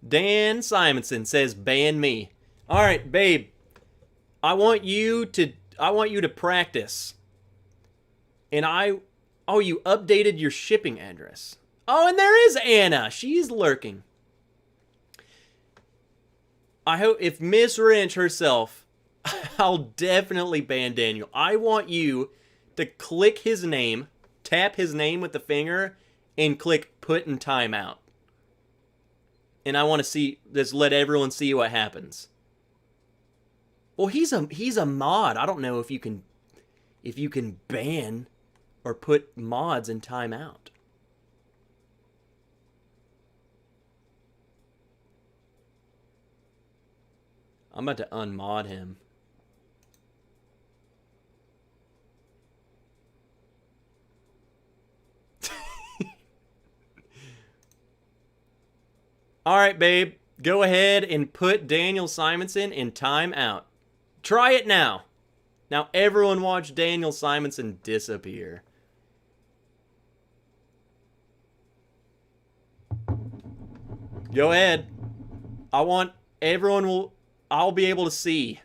Dan Simonson says, ban me. All right, babe. I want you to practice. And you updated your shipping address. Oh, and there is Anna. She's lurking. I hope if Miss Wrench herself, I'll definitely ban Daniel. I want you to click his name, tap his name with the finger, and click put in timeout. And I want to just let everyone see what happens. Well, he's a mod. I don't know if you can ban or put mods in timeout. I'm about to unmod him. All right, babe. Go ahead and put Daniel Simonson in timeout. Try it now. Now everyone watch Daniel Simonson disappear. Go ahead. I'll be able to see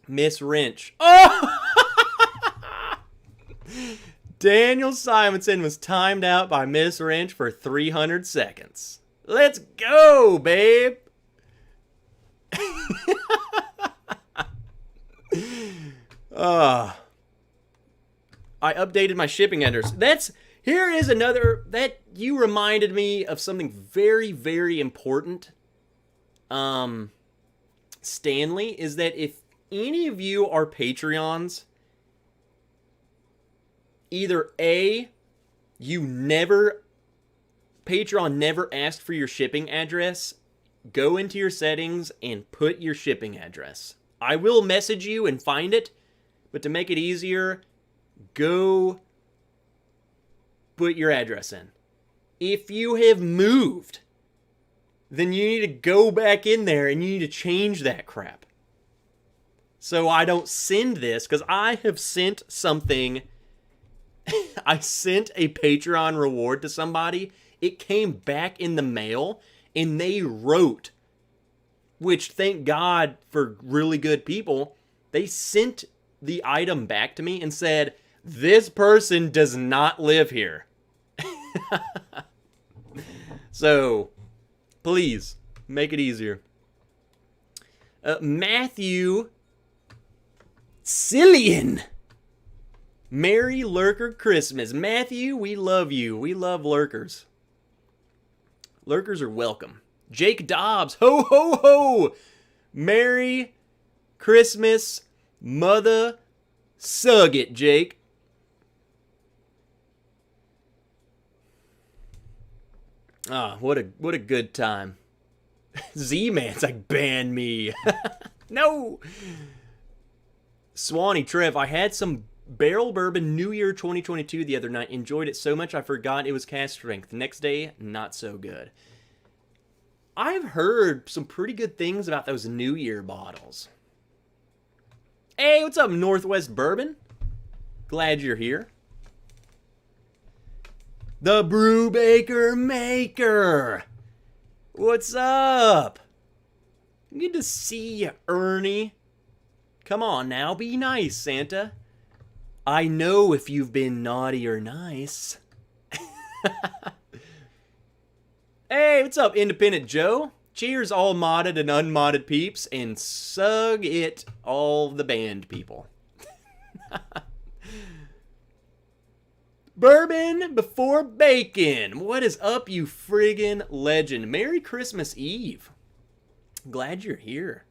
Miss Wrench. Oh! Daniel Simonson was timed out by Miss Wrench for 300 seconds. Let's go, babe. I updated my shipping address. Here is another that you reminded me of something very, very important. Stanley, is that if any of you are Patreons, either A, Patreon never asked for your shipping address, go into your settings and put your shipping address. I will message you and find it, but to make it easier, go put your address in. If you have moved, then you need to go back in there and you need to change that crap. So I don't send this, because I have sent something. I sent a Patreon reward to somebody. It came back in the mail, and they wrote, which thank God for really good people, they sent the item back to me and said, this person does not live here. So, please, make it easier. Matthew Cillian. Merry Lurker Christmas. Matthew, we love you. We love lurkers. Lurkers are welcome. Jake Dobbs. Ho, ho, ho. Merry Christmas, mother sug it, Jake. Ah, what a good time. Z-Man's like, ban me. No. Swanee Trev, I had some barrel bourbon New Year 2022 the other night. Enjoyed it so much I forgot it was cast strength. Next day, not so good. I've heard some pretty good things about those New Year bottles. Hey, what's up, Northwest Bourbon? Glad you're here. The Brewbaker Maker. What's up? Good to see you, Ernie. Come on now, be nice, Santa. I know if you've been naughty or nice. Hey, what's up, Independent Joe? Cheers, all modded and unmodded peeps, and sug it, all the band people. Bourbon before bacon. What is up, you friggin' legend? Merry Christmas Eve. Glad you're here.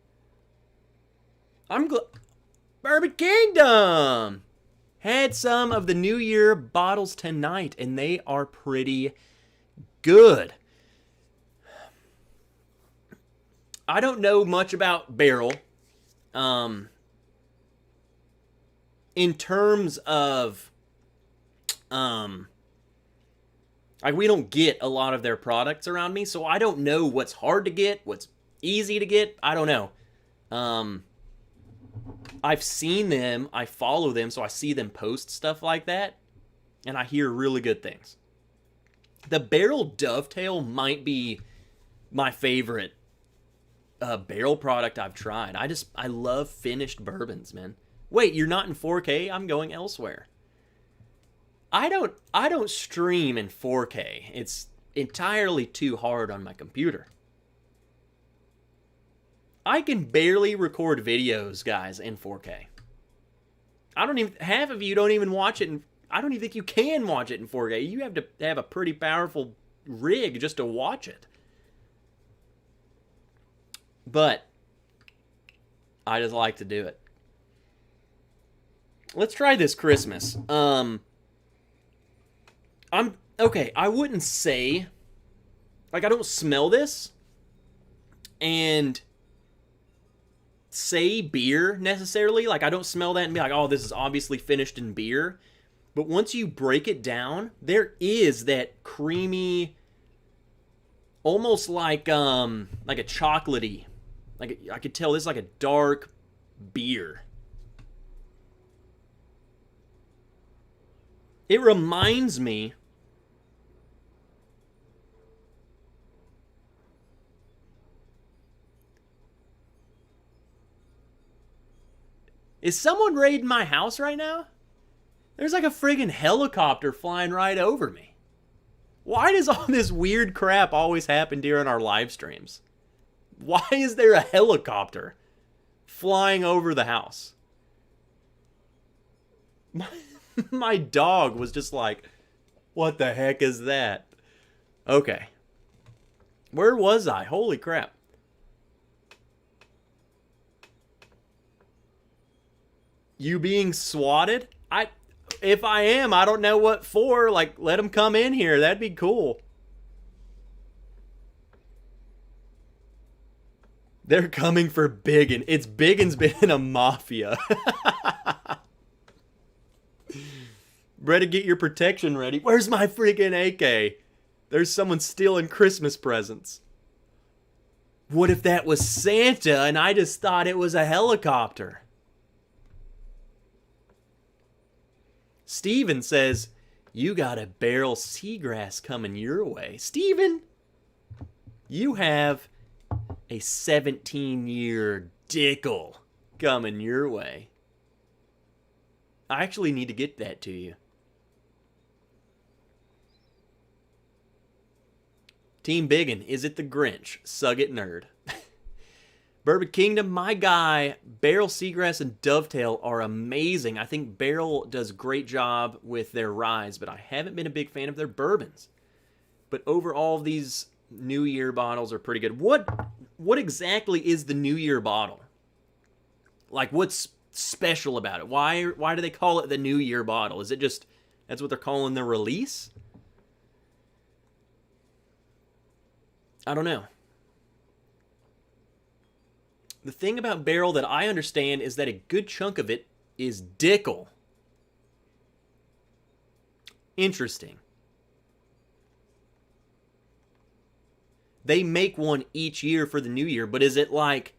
Bourbon Kingdom. Had some of the New Year bottles tonight, and they are pretty good. I don't know much about barrel. In terms of, like, we don't get a lot of their products around me, so I don't know what's hard to get, what's easy to get. I don't know. I've seen them, I follow them, so I see them post stuff like that, and I hear really good things. The Barrel Dovetail might be my favorite barrel product I've tried. I love finished bourbons, man. Wait, you're not in 4K? I'm going elsewhere. I don't stream in 4K. It's entirely too hard on my computer. I can barely record videos, guys, in 4K. Half of you don't even watch it I don't even think you can watch it in 4K. You have to have a pretty powerful rig just to watch it. But I just like to do it. Let's try this Christmas. Okay, I wouldn't say, like, I don't smell this and say beer necessarily. Like, I don't smell that and be like, oh, this is obviously finished in beer. But once you break it down, there is that creamy, almost like a chocolatey. Like, I could tell this is like a dark beer. It reminds me Is someone raiding my house right now? There's like a friggin' helicopter flying right over me. Why does all this weird crap always happen during our live streams? Why is there a helicopter flying over the house? My dog was just like, what the heck is that? Okay. Where was I? Holy crap. You being swatted? If I am, I don't know what for. Like, let them come in here. That'd be cool. They're coming for Biggin. It's Biggin's been in a mafia. Better get your protection ready. Where's my freaking AK? There's someone stealing Christmas presents. What if that was Santa and I just thought it was a helicopter? Steven says, you got a barrel seagrass coming your way. Steven, you have a 17-year dickle coming your way. I actually need to get that to you. Team Biggin, is it the Grinch? Sug it, nerd. Bourbon Kingdom, my guy, Barrel, Seagrass, and Dovetail are amazing. I think Barrel does a great job with their ryes, but I haven't been a big fan of their bourbons. But overall, these New Year bottles are pretty good. What exactly is the New Year bottle? Like, what's special about it? Why do they call it the New Year bottle? Is it just that's what they're calling the release? I don't know. The thing about Barrel that I understand is that a good chunk of it is Dickel. Interesting. They make one each year for the New Year, but is it like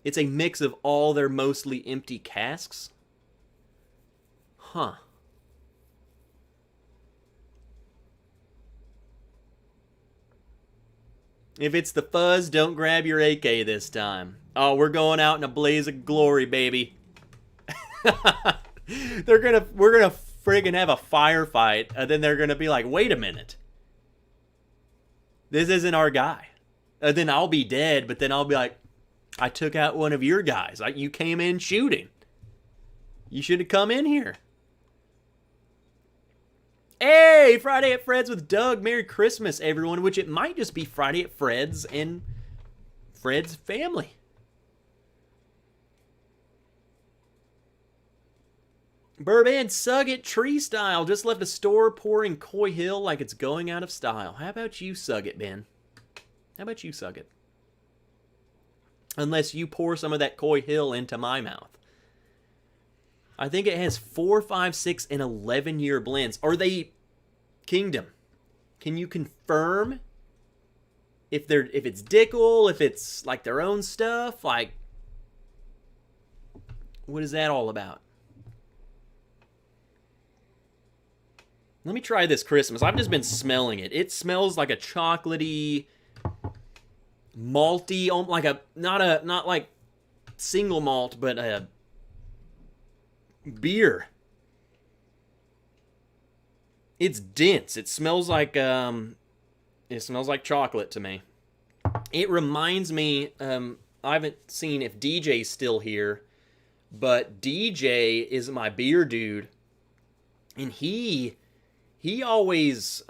it's a mix of all their mostly empty casks? Huh. If it's the fuzz, don't grab your AK this time. Oh, we're going out in a blaze of glory, baby. We're gonna friggin' have a firefight, and then they're gonna be like, wait a minute. This isn't our guy. And then I'll be dead, but then I'll be like, I took out one of your guys. Like, you came in shooting. You should have come in here. Hey, Friday at Fred's with Doug. Merry Christmas, everyone. Which it might just be Friday at Fred's and Fred's family. Bourbon, sug it tree style. Just left a store pouring Coy Hill like it's going out of style. How about you sug it, Ben? How about you sug it? Unless you pour some of that Coy Hill into my mouth. I think it has 4, 5, 6, and 11-year blends. Are they Kingdom? Can you confirm if it's Dickel, if it's like their own stuff? Like, what is that all about? Let me try this Christmas. I've just been smelling it. It smells like a chocolatey, malty, like a not like single malt, but a beer. It's dense. It smells like chocolate to me. It reminds me. I haven't seen if DJ's still here, but DJ is my beer dude, and he always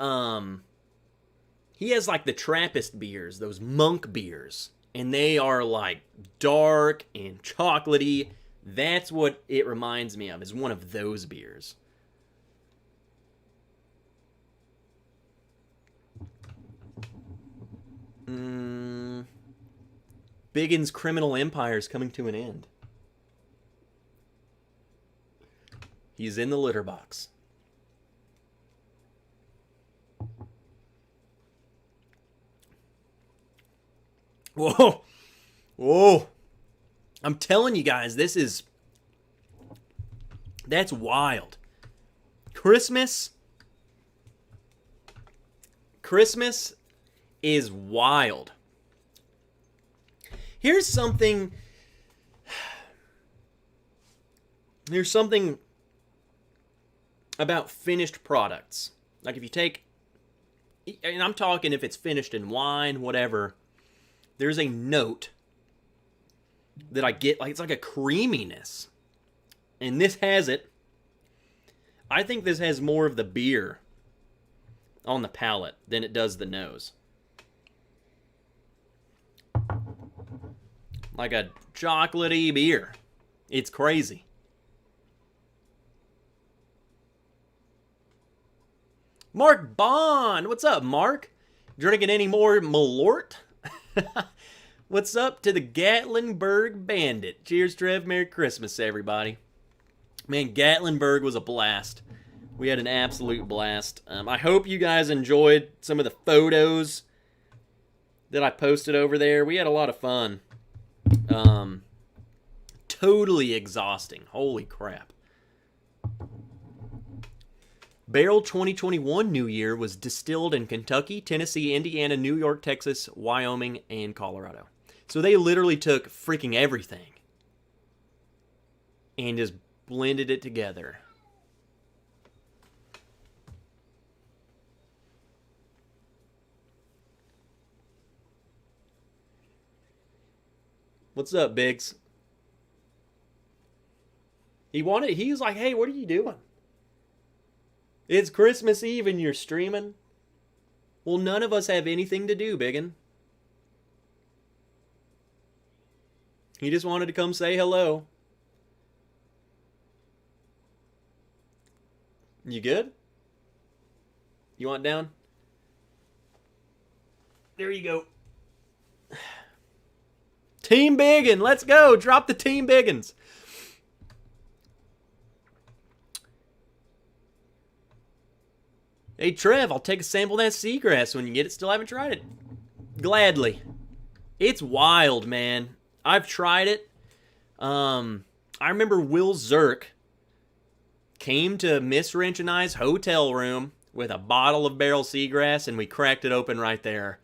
he has like the Trappist beers, those monk beers, and they are like dark and chocolatey. That's what it reminds me of, is one of those beers. Biggin's criminal empire is coming to an end. He's in the litter box. Whoa. Whoa. I'm telling you guys, that's wild. Christmas is wild. Here's something about finished products. Like if you take, and I'm talking if it's finished in wine, whatever, there's a note that I get, like it's like a creaminess. And this has it. I think this has more of the beer on the palate than it does the nose. Like a chocolatey beer. It's crazy. Mark Bond. What's up, Mark? Drinking any more Malort? What's up to the Gatlinburg Bandit? Cheers, Trev. Merry Christmas, everybody. Man, Gatlinburg was a blast. We had an absolute blast. I hope you guys enjoyed some of the photos that I posted over there. We had a lot of fun. Totally exhausting. Holy crap. Barrel 2021 New Year was distilled in Kentucky, Tennessee, Indiana, New York, Texas, Wyoming, and Colorado. So they literally took freaking everything and just blended it together. What's up, Biggs? He was like, hey, what are you doing? It's Christmas Eve and you're streaming? Well, none of us have anything to do, Biggin. He just wanted to come say hello. You good? You want down? There you go. Team Biggin, let's go. Drop the Team Biggins. Hey, Trev, I'll take a sample of that seagrass when you get it. Still haven't tried it. Gladly. It's wild, man. I've tried it. I remember Will Zirk came to Miss Wrench and I's hotel room with a bottle of barrel seagrass, and we cracked it open right there.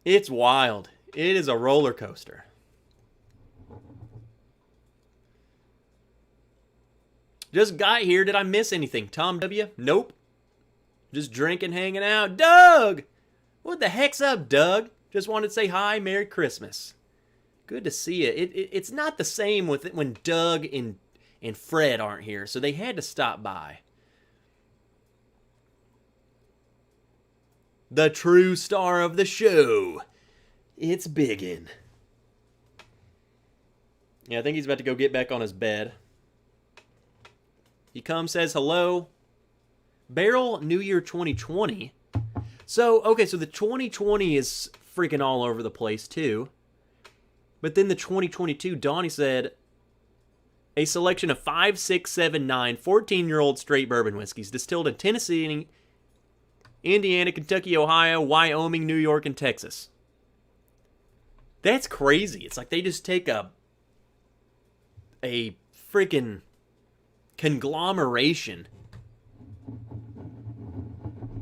It's wild. It is a roller coaster. Just got here. Did I miss anything? Tom W? Nope. Just drinking, hanging out. Doug! What the heck's up, Doug? Just wanted to say hi. Merry Christmas. Good to see you. It's not the same with it when Doug and Fred aren't here, so they had to stop by. The true star of the show. It's Biggin. Yeah, I think he's about to go get back on his bed. He comes, says hello. Barrel New Year 2020. So, okay, so the 2020 is freaking all over the place, too. But then the 2022, Donnie said, a selection of 5, 6, 7, 9, 14-year-old straight bourbon whiskeys distilled in Tennessee, Indiana, Kentucky, Ohio, Wyoming, New York, and Texas. That's crazy. It's like they just take a freaking conglomeration.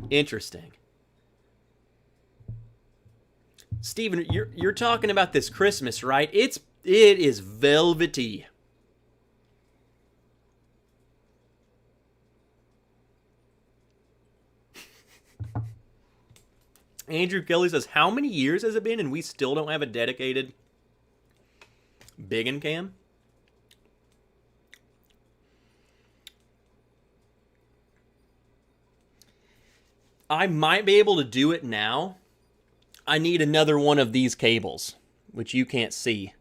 Interesting. Steven, you're talking about this Christmas, right? It is velvety. Andrew Kelly says, how many years has it been and we still don't have a dedicated Biggin cam? I might be able to do it now. I need another one of these cables, which you can't see.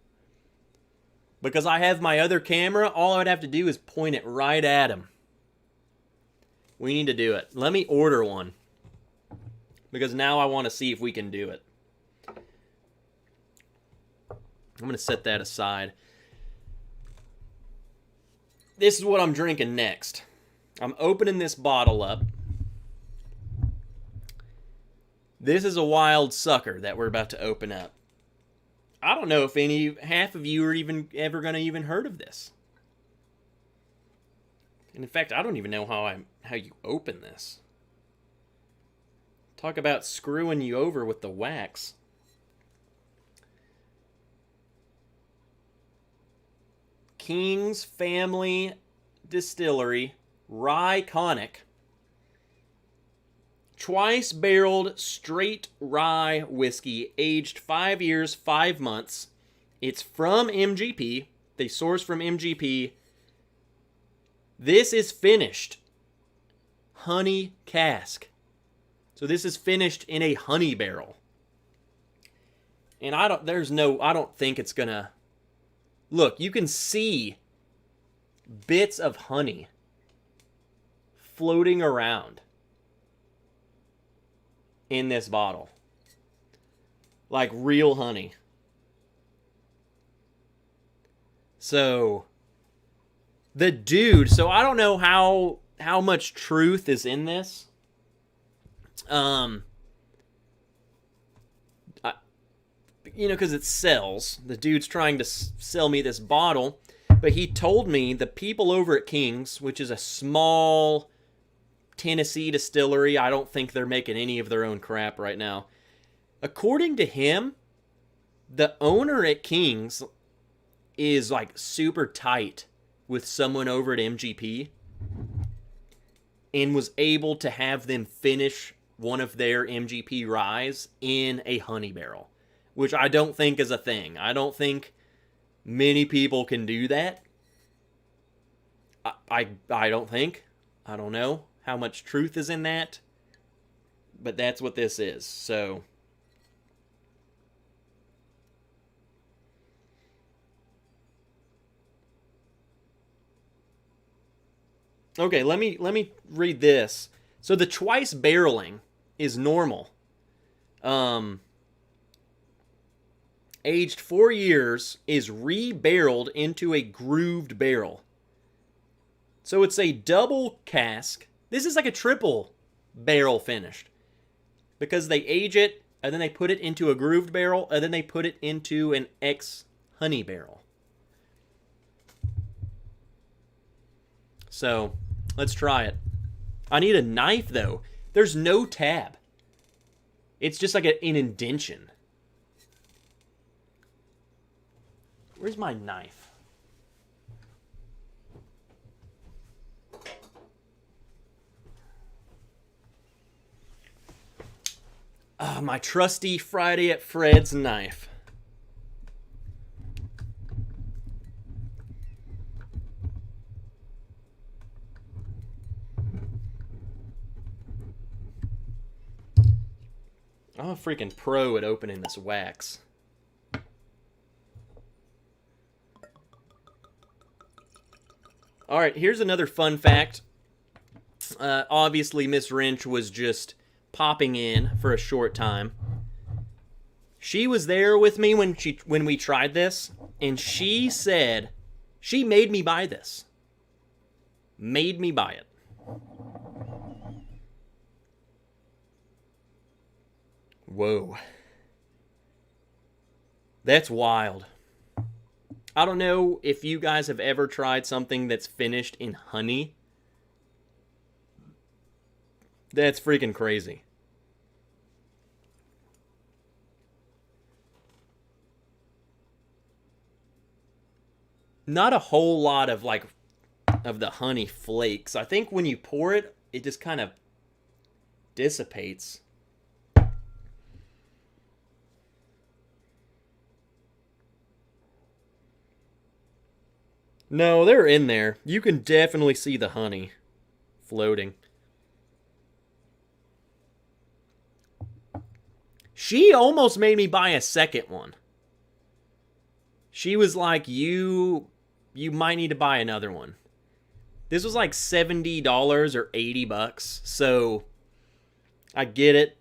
Because I have my other camera, all I would have to do is point it right at him. We need to do it. Let me order one. Because now I want to see if we can do it. I'm going to set that aside. This is what I'm drinking next. I'm opening this bottle up. This is a wild sucker that we're about to open up. I don't know if half of you are even ever going to even heard of this. And in fact, I don't even know how you open this. Talk about screwing you over with the wax. King's Family Distillery Rye Conic. Twice barreled straight rye whiskey, aged 5 years, 5 months. It's from MGP. They source from MGP. This is finished honey cask. So this is finished in a honey barrel. And I don't think it's gonna... Look, you can see bits of honey floating around in this bottle. Like real honey. So, the dude, so I don't know how much truth is in this. Because it sells. The dude's trying to sell me this bottle, but he told me the people over at King's, which is a small Tennessee distillery, I don't think they're making any of their own crap right now. According to him, the owner at King's is like super tight with someone over at MGP and was able to have them finish one of their MGP ryes in a honey barrel, which I don't think is a thing. I don't think many people can do that. I don't think. I don't know how much truth is in that, but that's what this is. So okay, let me read this. So the twice barreling is normal. Aged 4 years is re-barreled into a grooved barrel. So it's a double cask. This is like a triple barrel finished, because they age it and then they put it into a grooved barrel and then they put it into an ex-honey barrel. So let's try it. I need a knife though. There's no tab. It's just like an indentation. Where's my knife? My trusty Friday at Fred's knife. I'm a freaking pro at opening this wax. All right, here's another fun fact. Obviously, Miss Wrench was just popping in for a short time. She was there with me when we tried this, and she said she made me buy this. Made me buy it. Whoa. That's wild. I don't know if you guys have ever tried something that's finished in honey. That's freaking crazy. Not a whole lot of of the honey flakes. I think when you pour it, it just kind of dissipates. No, they're in there. You can definitely see the honey floating. She almost made me buy a second one. She was like, you might need to buy another one. This was like $70 or $80. So I get it.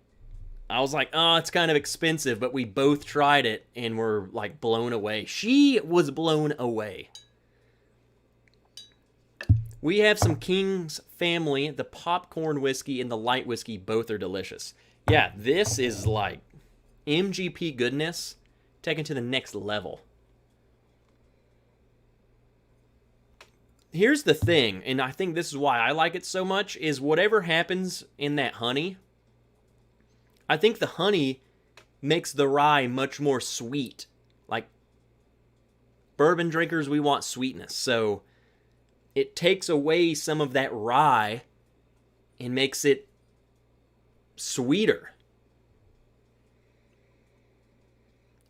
I was like, oh, it's kind of expensive, but we both tried it and were like blown away. She was blown away. We have some King's Family. The popcorn whiskey and the light whiskey both are delicious. Yeah, this is like MGP goodness taken to the next level. Here's the thing, and I think this is why I like it so much, is whatever happens in that honey, I think the honey makes the rye much more sweet. Like, bourbon drinkers, we want sweetness, so it takes away some of that rye and makes it sweeter.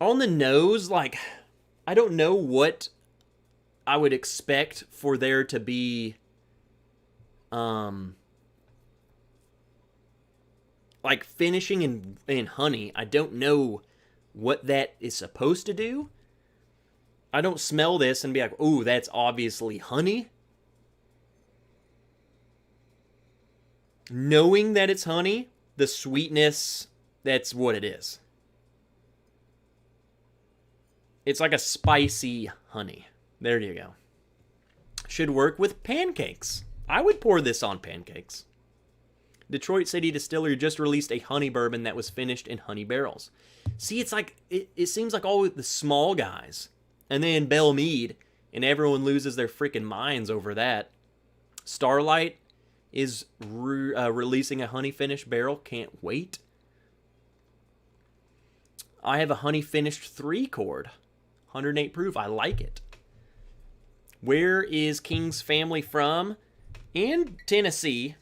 On the nose, like, I don't know what I would expect for there to be, like finishing in honey. I don't know what that is supposed to do. I don't smell this and be like, ooh, that's obviously honey. Knowing that it's honey, the sweetness, that's what it is. It's like a spicy honey. There you go. Should work with pancakes. I would pour this on pancakes. Detroit City Distillery just released a honey bourbon that was finished in honey barrels. See, it's like, it seems like all the small guys. And then Belle Meade, and everyone loses their freaking minds over that. Starlight is releasing a honey finished barrel. Can't wait. I have a honey finished 3-chord. 108 proof. I like it. Where is King's Family from? In Tennessee.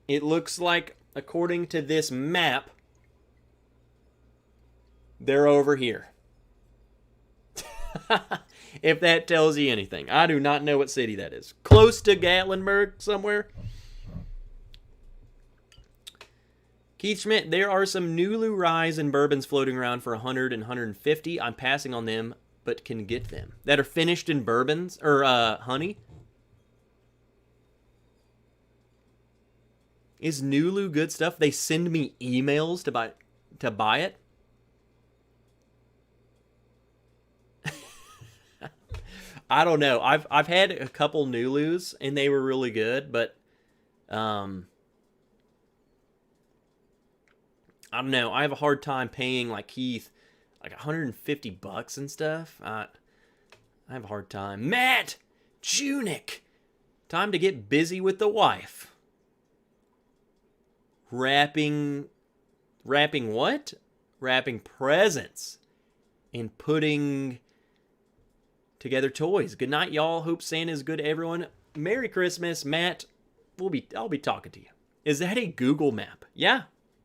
It looks like according to this map, they're over here. If that tells you anything. I do not know what city that is. Close to Gatlinburg somewhere. Keith Schmidt, there are some Nulu ryes and bourbons floating around for 100 and 150. I'm passing on them, but can get them. That are finished in bourbons, or honey. Is Nulu good stuff? They send me emails to buy it. I don't know. I've had a couple Nulus and they were really good, but I don't know. I have a hard time paying like Keith like $150 and stuff. I have a hard time. Matt Junick, time to get busy with the wife. Wrapping what? Wrapping presents and putting together toys. Good night, y'all. Hope Santa's good to everyone. Merry Christmas, Matt. I'll be talking to you. Is that a Google map? Yeah,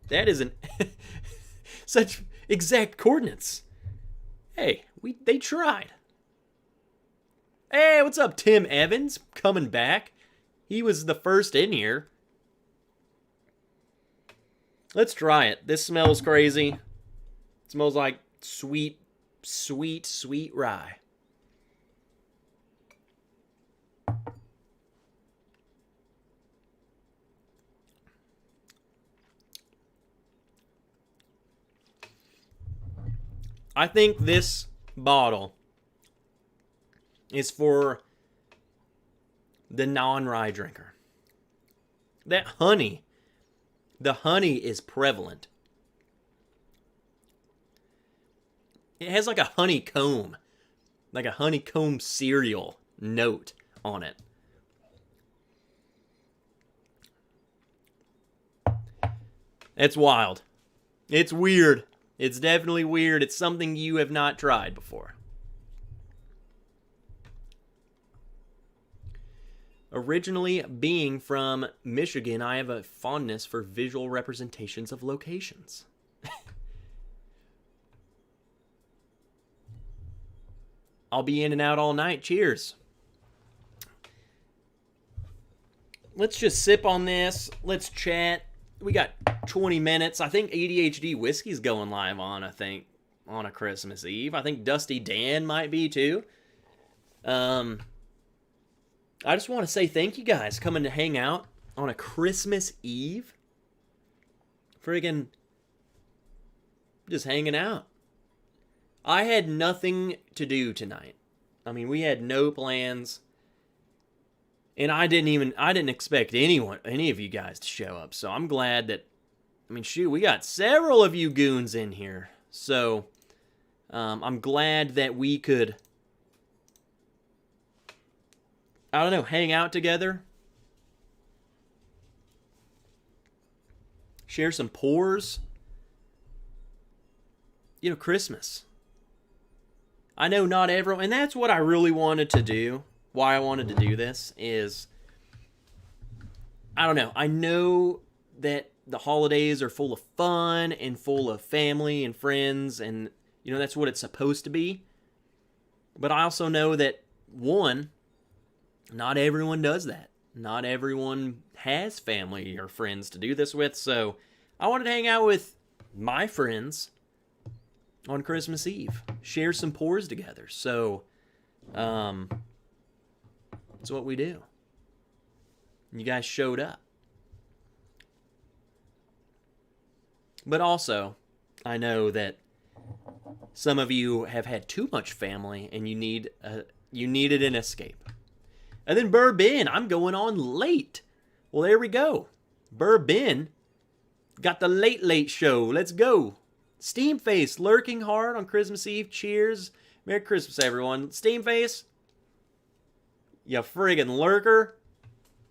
that isn't such exact coordinates. Hey, they tried. Hey, what's up, Tim Evans? Coming back. He was the first in here. Let's try it. This smells crazy. It smells like sweet, sweet, sweet rye. I think this bottle is for the non-rye drinker. That honey, the honey is prevalent. It has like a honeycomb cereal note on it. It's wild. It's weird. It's definitely weird. It's something you have not tried before. Originally being from Michigan, I have a fondness for visual representations of locations. I'll be in and out all night. Cheers. Let's just sip on this. Let's chat. We got 20 minutes. I think ADHD Whiskey's going live on a Christmas Eve. I think Dusty Dan might be too. I just want to say thank you guys coming to hang out on a Christmas Eve. Friggin' just hanging out. I had nothing to do tonight. I mean, we had no plans. And I didn't expect any of you guys to show up. So I'm glad that, I mean, shoot, we got several of you goons in here. So I'm glad that we could, I don't know, hang out together. Share some pours. You know, Christmas. I know not everyone, and that's what I really wanted to do. Why I wanted to do this is, I don't know. I know that the holidays are full of fun and full of family and friends, and, you know, that's what it's supposed to be. But I also know that, one, not everyone does that. Not everyone has family or friends to do this with, so I wanted to hang out with my friends on Christmas Eve. Share some pours together. So, that's what we do. You guys showed up. But also, I know that some of you have had too much family and you needed an escape. And then Bourbon, I'm going on late. Well, there we go. Bourbon got the late show. Let's go. Steamface lurking hard on Christmas Eve. Cheers. Merry Christmas, everyone. Steamface, you friggin' lurker.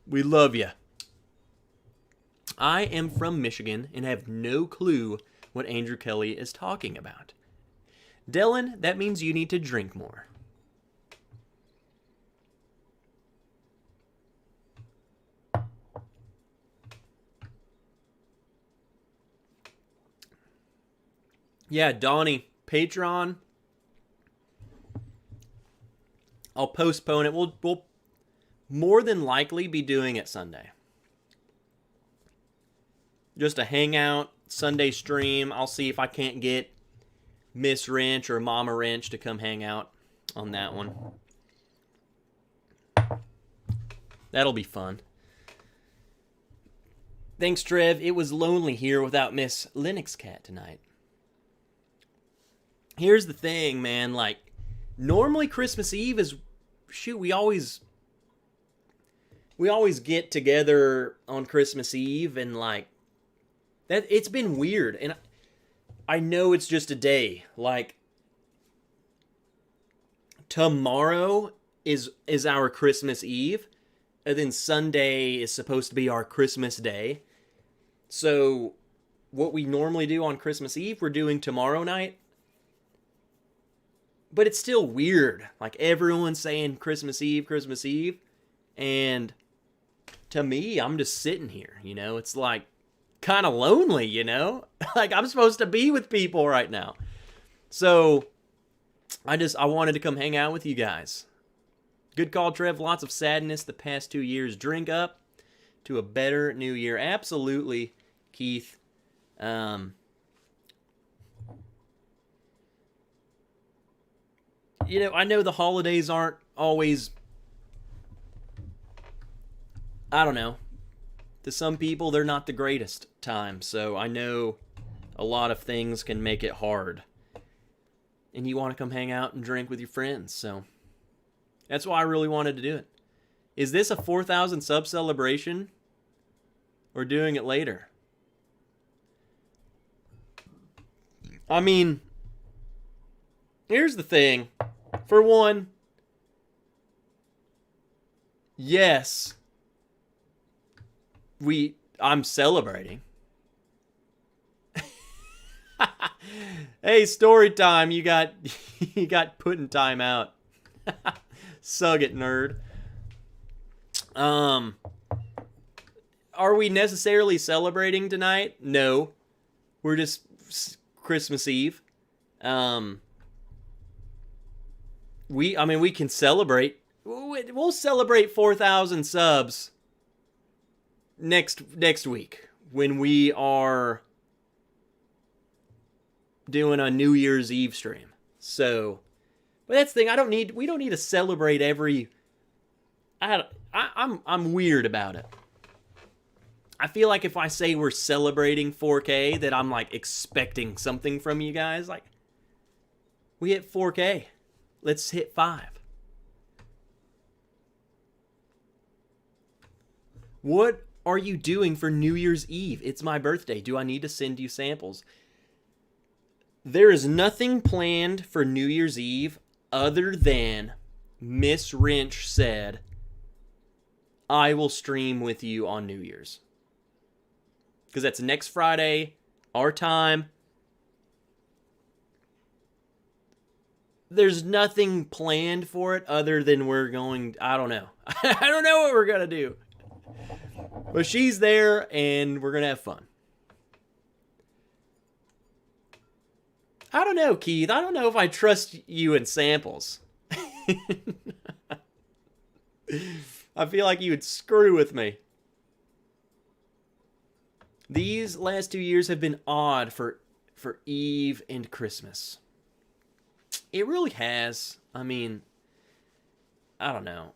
We love you. I am from Michigan and have no clue what Andrew Kelly is talking about. Dylan, that means you need to drink more. Yeah, Donnie, Patreon. I'll postpone it. We'll more than likely be doing it Sunday. Just a hangout Sunday stream. I'll see if I can't get Miss Wrench or Mama Wrench to come hang out on that one. That'll be fun. Thanks, Trev. It was lonely here without Miss Linux Cat tonight. Here's the thing, man. Like, normally Christmas Eve is... Shoot, we always get together on Christmas Eve, and, like... that. It's been weird, and I know it's just a day. Like, tomorrow is our Christmas Eve, and then Sunday is supposed to be our Christmas Day. So, what we normally do on Christmas Eve, we're doing tomorrow night. But it's still weird. Like, everyone's saying Christmas Eve. And to me, I'm just sitting here, you know? It's like kind of lonely, you know? Like, I'm supposed to be with people right now. So, I wanted to come hang out with you guys. Good call, Trev. Lots of sadness the past 2 years. Drink up to a better new year. Absolutely, Keith. You know, I know the holidays aren't always, I don't know. To some people, they're not the greatest time. So I know a lot of things can make it hard. And you want to come hang out and drink with your friends. So that's why I really wanted to do it. Is this a 4,000 sub celebration? Or doing it later? I mean, here's the thing. For one, yes, I'm celebrating. Hey, story time. You got put in time out. Sug it, nerd. Are we necessarily celebrating tonight? No. We're just Christmas Eve. We can celebrate. We'll celebrate 4,000 subs next week when we are doing a New Year's Eve stream. So, but that's the thing. We don't need to celebrate every. I'm weird about it. I feel like if I say we're celebrating 4K, that I'm like expecting something from you guys. Like, we hit 4K. Let's hit 5. What are you doing for New Year's Eve? It's my birthday. Do I need to send you samples? There is nothing planned for New Year's Eve other than Miss Wrench said, I will stream with you on New Year's. Because that's next Friday, our time. There's nothing planned for it other than we're going, I don't know. I don't know what we're going to do. But she's there and we're going to have fun. I don't know, Keith. I don't know if I trust you in samples. I feel like you would screw with me. These last 2 years have been odd for Eve and Christmas. It really has. I mean, I don't know.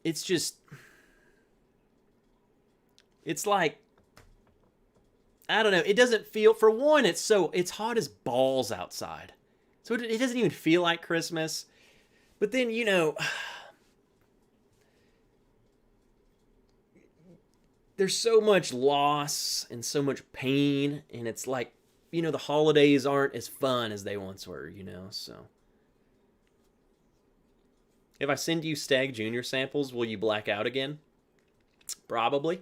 It's just, it's like, I don't know. It doesn't feel, for one, it's hot as balls outside. So it doesn't even feel like Christmas. But then, you know, there's so much loss and so much pain. And it's like, you know, the holidays aren't as fun as they once were, you know, so. If I send you Stag Jr. samples, will you black out again? Probably.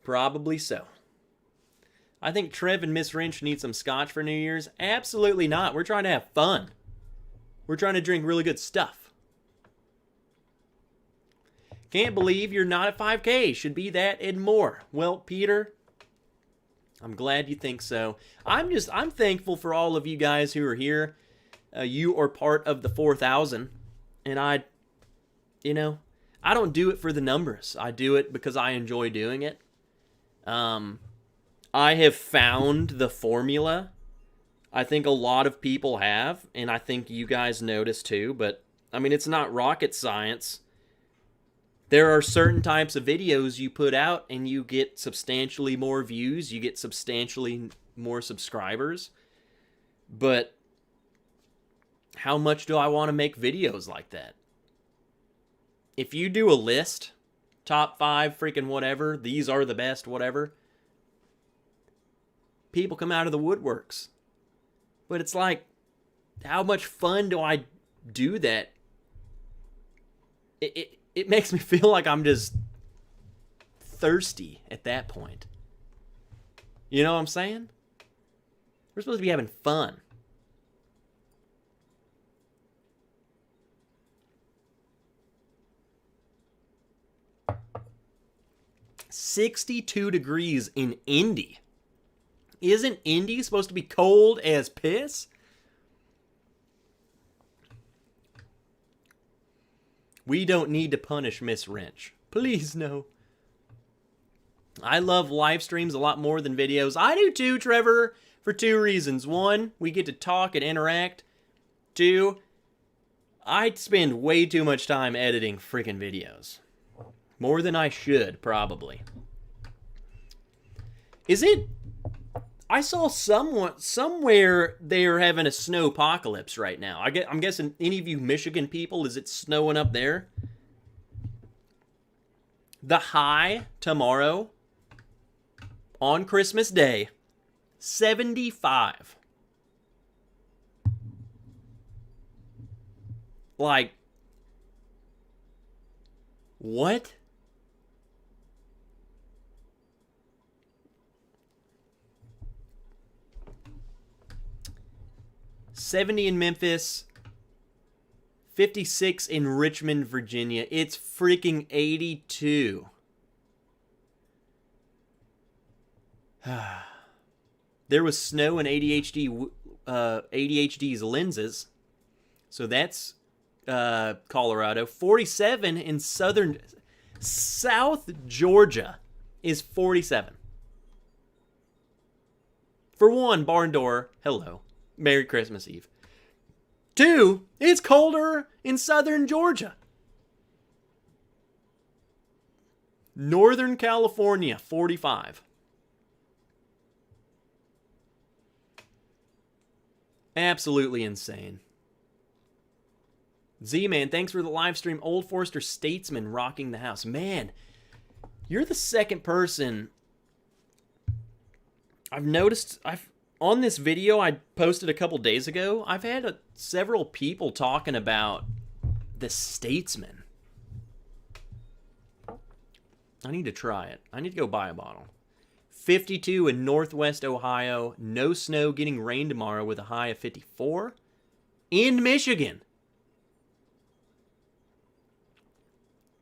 Probably so. I think Trev and Miss Wrench need some scotch for New Year's. Absolutely not. We're trying to have fun. We're trying to drink really good stuff. Can't believe you're not at 5K. Should be that and more. Well, Peter, I'm glad you think so. I'm thankful for all of you guys who are here. You are part of the 4,000. And I don't do it for the numbers. I do it because I enjoy doing it. I have found the formula. I think a lot of people have, and I think you guys notice too, but I mean, it's not rocket science. There are certain types of videos you put out and you get substantially more views, you get substantially more subscribers. But how much do I want to make videos like that? If you do a list, top 5 freaking whatever, these are the best whatever, people come out of the woodworks. But it's like, how much fun do I do that? It makes me feel like I'm just thirsty at that point. You know what I'm saying? We're supposed to be having fun. "62 degrees in Indy. Isn't Indy supposed to be cold as piss?" "We don't need to punish Miss Wrench. Please, no." I love live streams a lot more than videos. I do too, Trevor, for 2 reasons. 1, we get to talk and interact. 2, I spend way too much time editing freaking videos. More than I should, probably. Is it... I saw somewhere they're having a snowpocalypse right now. I'm guessing any of you Michigan people, is it snowing up there? The high tomorrow on Christmas Day, 75. Like, what? $70 in Memphis, 56 in Richmond, Virginia. It's freaking 82. There was snow in ADHD's lenses. So that's Colorado. 47 in South Georgia is 47. For one, barn door, hello. Merry Christmas Eve. 2, it's colder in southern Georgia. Northern California, 45. Absolutely insane. Z-Man, thanks for the live stream. Old Forester Statesman rocking the house. Man, you're the second person I've noticed. On this video I posted a couple days ago, I've had several people talking about the Statesman. I need to try it. I need to go buy a bottle. 52 in Northwest Ohio. No snow, getting rain tomorrow with a high of 54. In Michigan.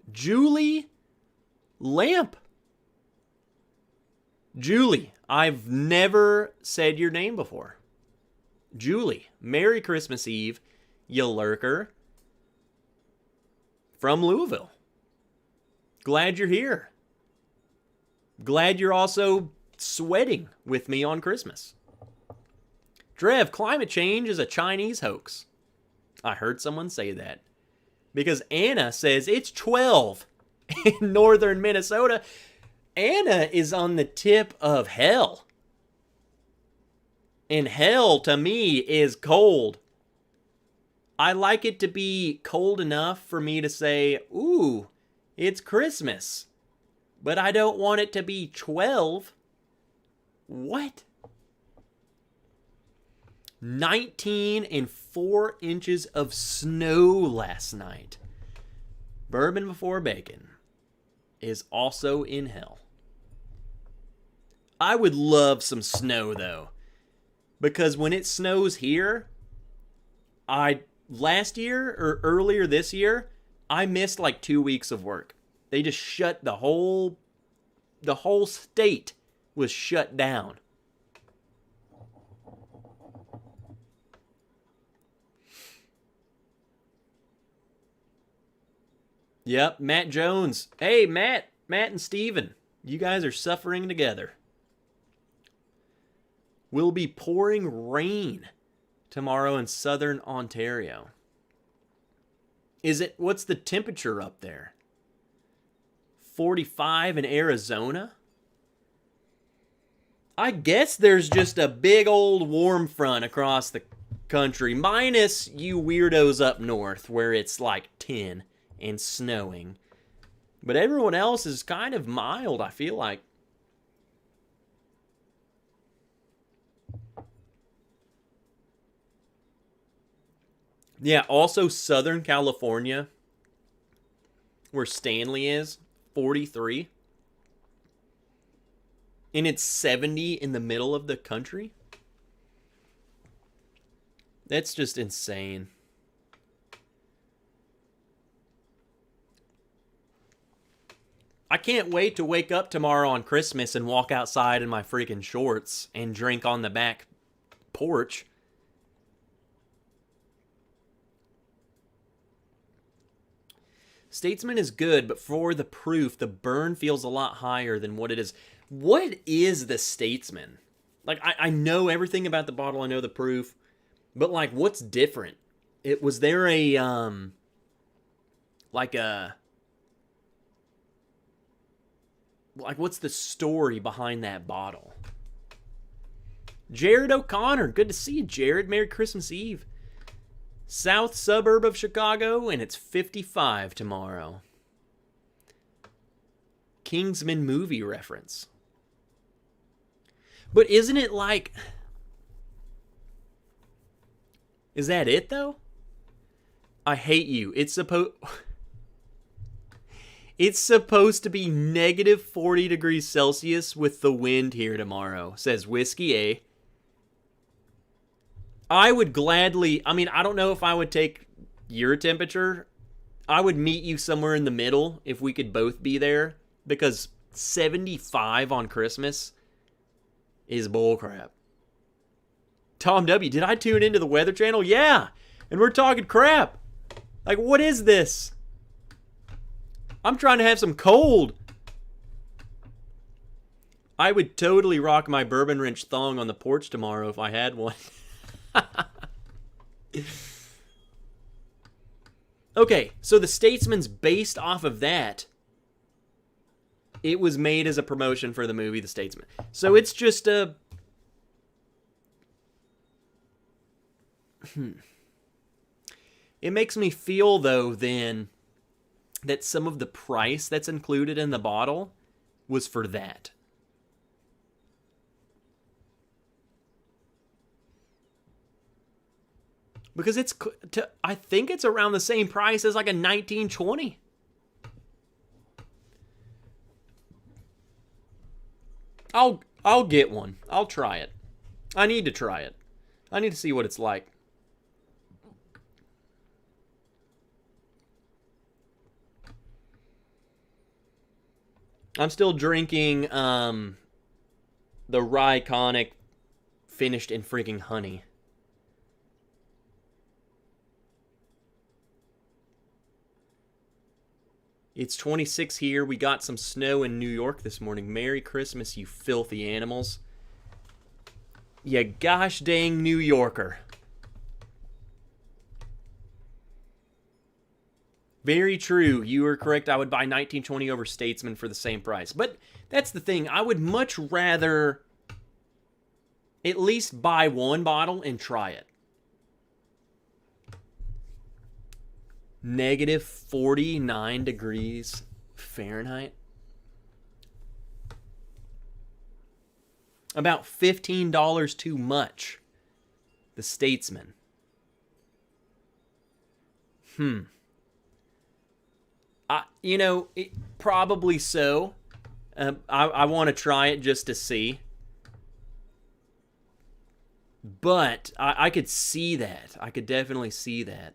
Julie Lamp. Julie, I've never said your name before. Julie, Merry Christmas Eve, you lurker. From Louisville. Glad you're here. Glad you're also sweating with me on Christmas. Drev, climate change is a Chinese hoax. I heard someone say that. Because Anna says it's 12 in northern Minnesota. Anna is on the tip of hell. And hell, to me, is cold. I like it to be cold enough for me to say, ooh, it's Christmas. But I don't want it to be 12. What? 19 and 4 inches of snow last night. Bourbon before bacon is also in hell. I would love some snow, though. Because when it snows here, last year or earlier this year, I missed like 2 weeks of work. They just shut the whole state was shut down Yep, Matt Jones. Hey, Matt and Steven. You guys are suffering together. Will be pouring rain tomorrow in southern Ontario. What's the temperature up there? 45 in Arizona? I guess there's just a big old warm front across the country, minus you weirdos up north where it's like 10 and snowing. But everyone else is kind of mild, I feel like. Yeah, also Southern California, where Stanley is, 43. And it's 70 in the middle of the country. That's just insane. I can't wait to wake up tomorrow on Christmas and walk outside in my freaking shorts and drink on the back porch. Statesman is good, but for the proof, the burn feels a lot higher than what it is. What is the Statesman? Like, I know everything about the bottle. I know the proof. But, like, what's different? Was there a, like, what's the story behind that bottle? Jared O'Connor. Good to see you, Jared. Merry Christmas Eve. South suburb of Chicago, and it's 55 tomorrow. Kingsman movie reference. But isn't it like... Is that it, though? I hate you. It's supposed to be negative 40 degrees Celsius with the wind here tomorrow, says Whiskey A. I would gladly... I mean, I don't know if I would take your temperature. I would meet you somewhere in the middle if we could both be there. Because 75 on Christmas is bullcrap. Tom W., did I tune into the Weather Channel? Yeah, and we're talking crap. Like, what is this? I'm trying to have some cold. I would totally rock my bourbon wrench thong on the porch tomorrow if I had one. Okay, so the Statesman's based off of that. It was made as a promotion for the movie The Statesman. So it's just a... It makes me feel, though, then, that some of the price that's included in the bottle was for that. Because I think it's around the same price as like a 1920. I'll get one. I'll try it. I need to try it. I need to see what it's like. I'm still drinking the Rye Conic finished in freaking honey. It's 26 here. We got some snow in New York this morning. Merry Christmas, you filthy animals. You gosh dang New Yorker. Very true. You are correct. I would buy 1920 over Statesman for the same price. But that's the thing. I would much rather at least buy one bottle and try it. Negative 49 degrees Fahrenheit. About $15 too much. The Statesman. Probably so. I want to try it just to see. But I could see that. I could definitely see that.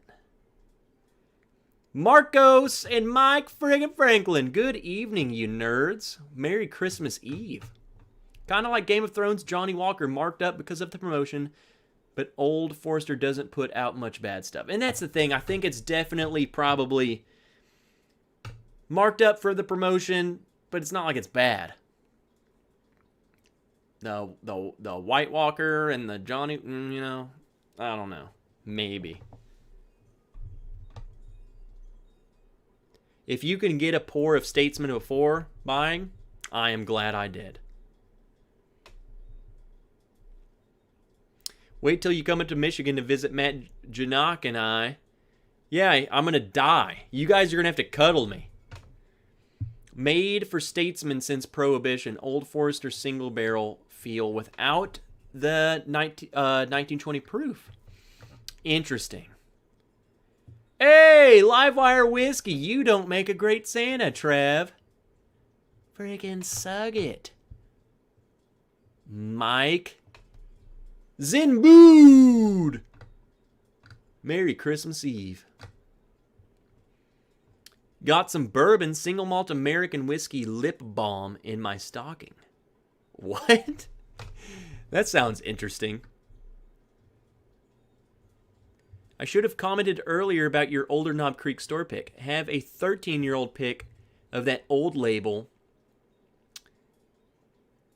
Marcos and Mike friggin' Franklin. Good evening, you nerds. Merry Christmas Eve. Kind of like Game of Thrones, Johnny Walker marked up because of the promotion, but old Forrester doesn't put out much bad stuff. And that's the thing. I think it's definitely probably Marked up for the promotion, but it's not like it's bad. The White Walker and the Johnny, I don't know. Maybe. If you can get a pour of Statesman before buying, I am glad I did. Wait till you come into Michigan to visit Matt Janok and I. Yeah, I'm going to die. You guys are going to have to cuddle me. Made for Statesman since Prohibition. Old Forester single barrel feel without the 1920 proof. Interesting. Hey, Livewire Whiskey, you don't make a great Santa, Trev. Friggin' sug it. Mike. Zinbood! Merry Christmas Eve. Got some bourbon single malt American whiskey lip balm in my stocking. What? That sounds interesting. I should have commented earlier about your older Knob Creek store pick. Have a 13-year-old pick of that old label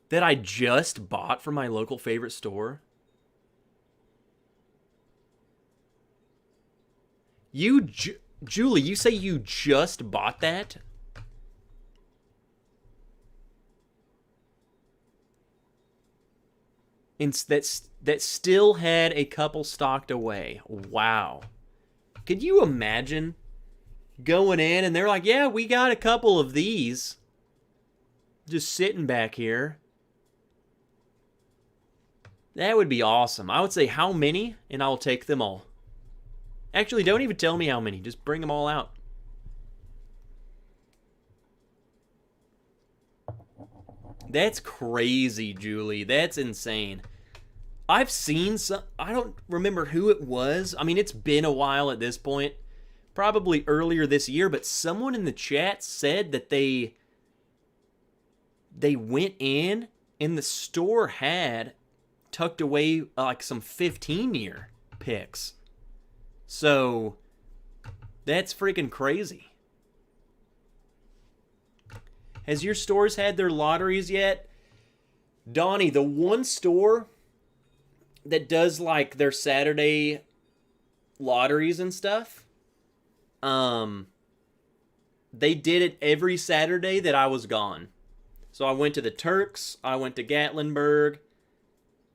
that I just bought from my local favorite store. Julie, you say you just bought that? And that still had a couple stocked away. Wow. Could you imagine going in and they're like, yeah, we got a couple of these just sitting back here. That would be awesome. I would say how many, and I'll take them all. Actually, don't even tell me how many. Just bring them all out. That's crazy, Julie. That's insane. I've seen some... I don't remember who it was. I mean, it's been a while at this point. Probably earlier this year, but someone in the chat said that they went in and the store had tucked away like some 15-year picks. So, that's freaking crazy. Has your stores had their lotteries yet? Donnie, the one store that does like their Saturday lotteries and stuff, they did it every Saturday that I was gone. So I went to the Turks, I went to Gatlinburg,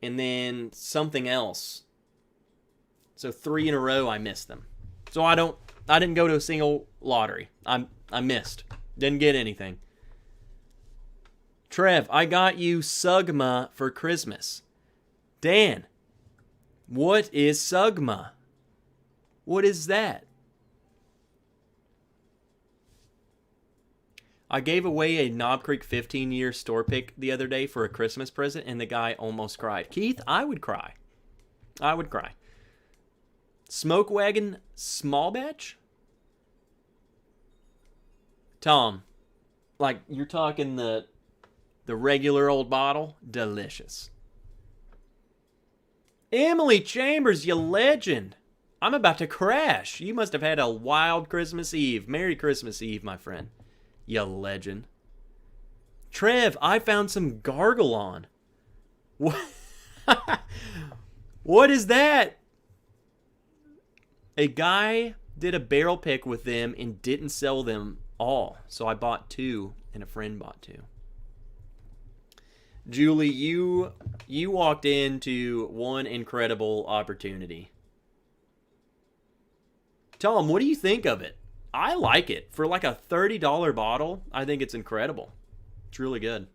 and then something else. So 3 in a row I missed them. So I didn't go to a single lottery. I missed. Didn't get anything. Trev, I got you Sugma for Christmas. Dan, what is Sugma? What is that? I gave away a Knob Creek 15-year store pick the other day for a Christmas present, and the guy almost cried. Keith, I would cry. I would cry. Smoke Wagon small batch? Tom, like you're talking the regular old bottle? Delicious. Emily Chambers, you legend. I'm about to crash. You must have had a wild Christmas Eve. Merry Christmas Eve, my friend. You legend. Trev, I found some Gargalon. What? What is that? A guy did a barrel pick with them and didn't sell them all. So I bought 2 and a friend bought 2. Julie, you walked into one incredible opportunity. Tom, what do you think of it? I like it. For like a $30 bottle, I think it's incredible. It's really good.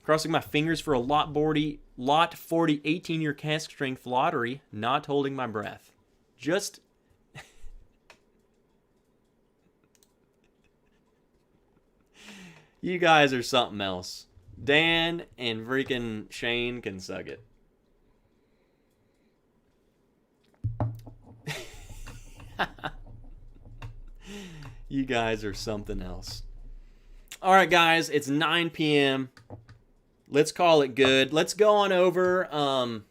Crossing my fingers for a Lot 40 18-year cask strength lottery. Not holding my breath. Just... You guys are something else. Dan and freaking Shane can suck it. You guys are something else. All right, guys, it's 9 p.m. Let's call it good. Let's go on over.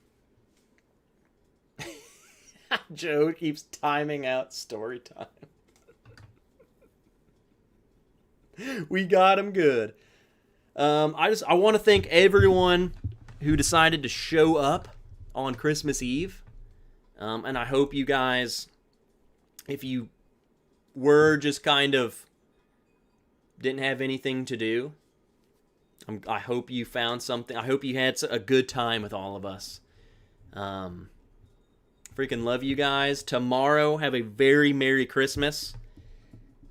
Joe keeps timing out story time. We got him good. I want to thank everyone who decided to show up on Christmas Eve. And I hope you guys, if you were just kind of didn't have anything to do, I hope you found something. I hope you had a good time with all of us. Freaking love you guys. Tomorrow, have a very Merry Christmas.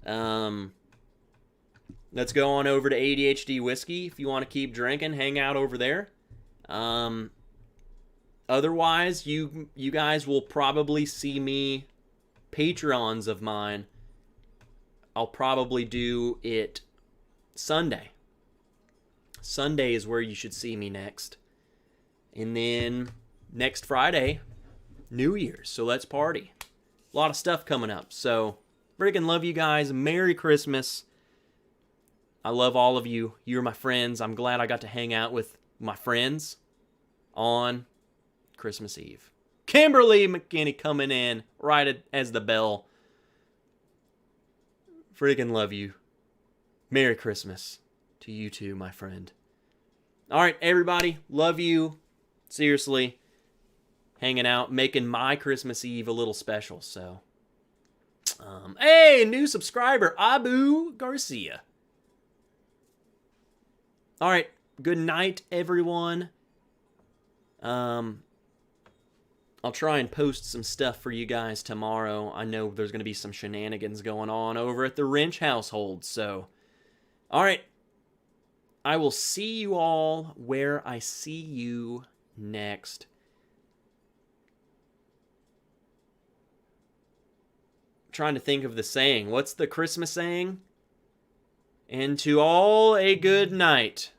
Let's go on over to ADHD Whiskey if you want to keep drinking. Hang out over there. Otherwise, you guys will probably see me, Patreons of mine. I'll probably do it Sunday. Sunday is where you should see me next. And then next Friday, New Year's. So let's party. A lot of stuff coming up. So freaking love you guys. Merry Christmas. I love all of you. You're my friends. I'm glad I got to hang out with my friends on Christmas Eve. Kimberly McKinney coming in right as the bell. Freaking love you. Merry Christmas to you too, my friend. All right, everybody. Love you. Seriously. Hanging out, making my Christmas Eve a little special. So, hey, new subscriber, Abu Garcia. All right, good night, everyone. I'll try and post some stuff for you guys tomorrow. I know there's going to be some shenanigans going on over at the Wrench household. So, all right. I will see you all where I see you next. I'm trying to think of the saying. What's the Christmas saying? And to all a good night.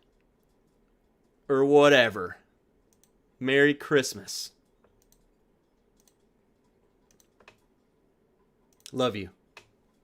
Or whatever. Merry Christmas. Love you.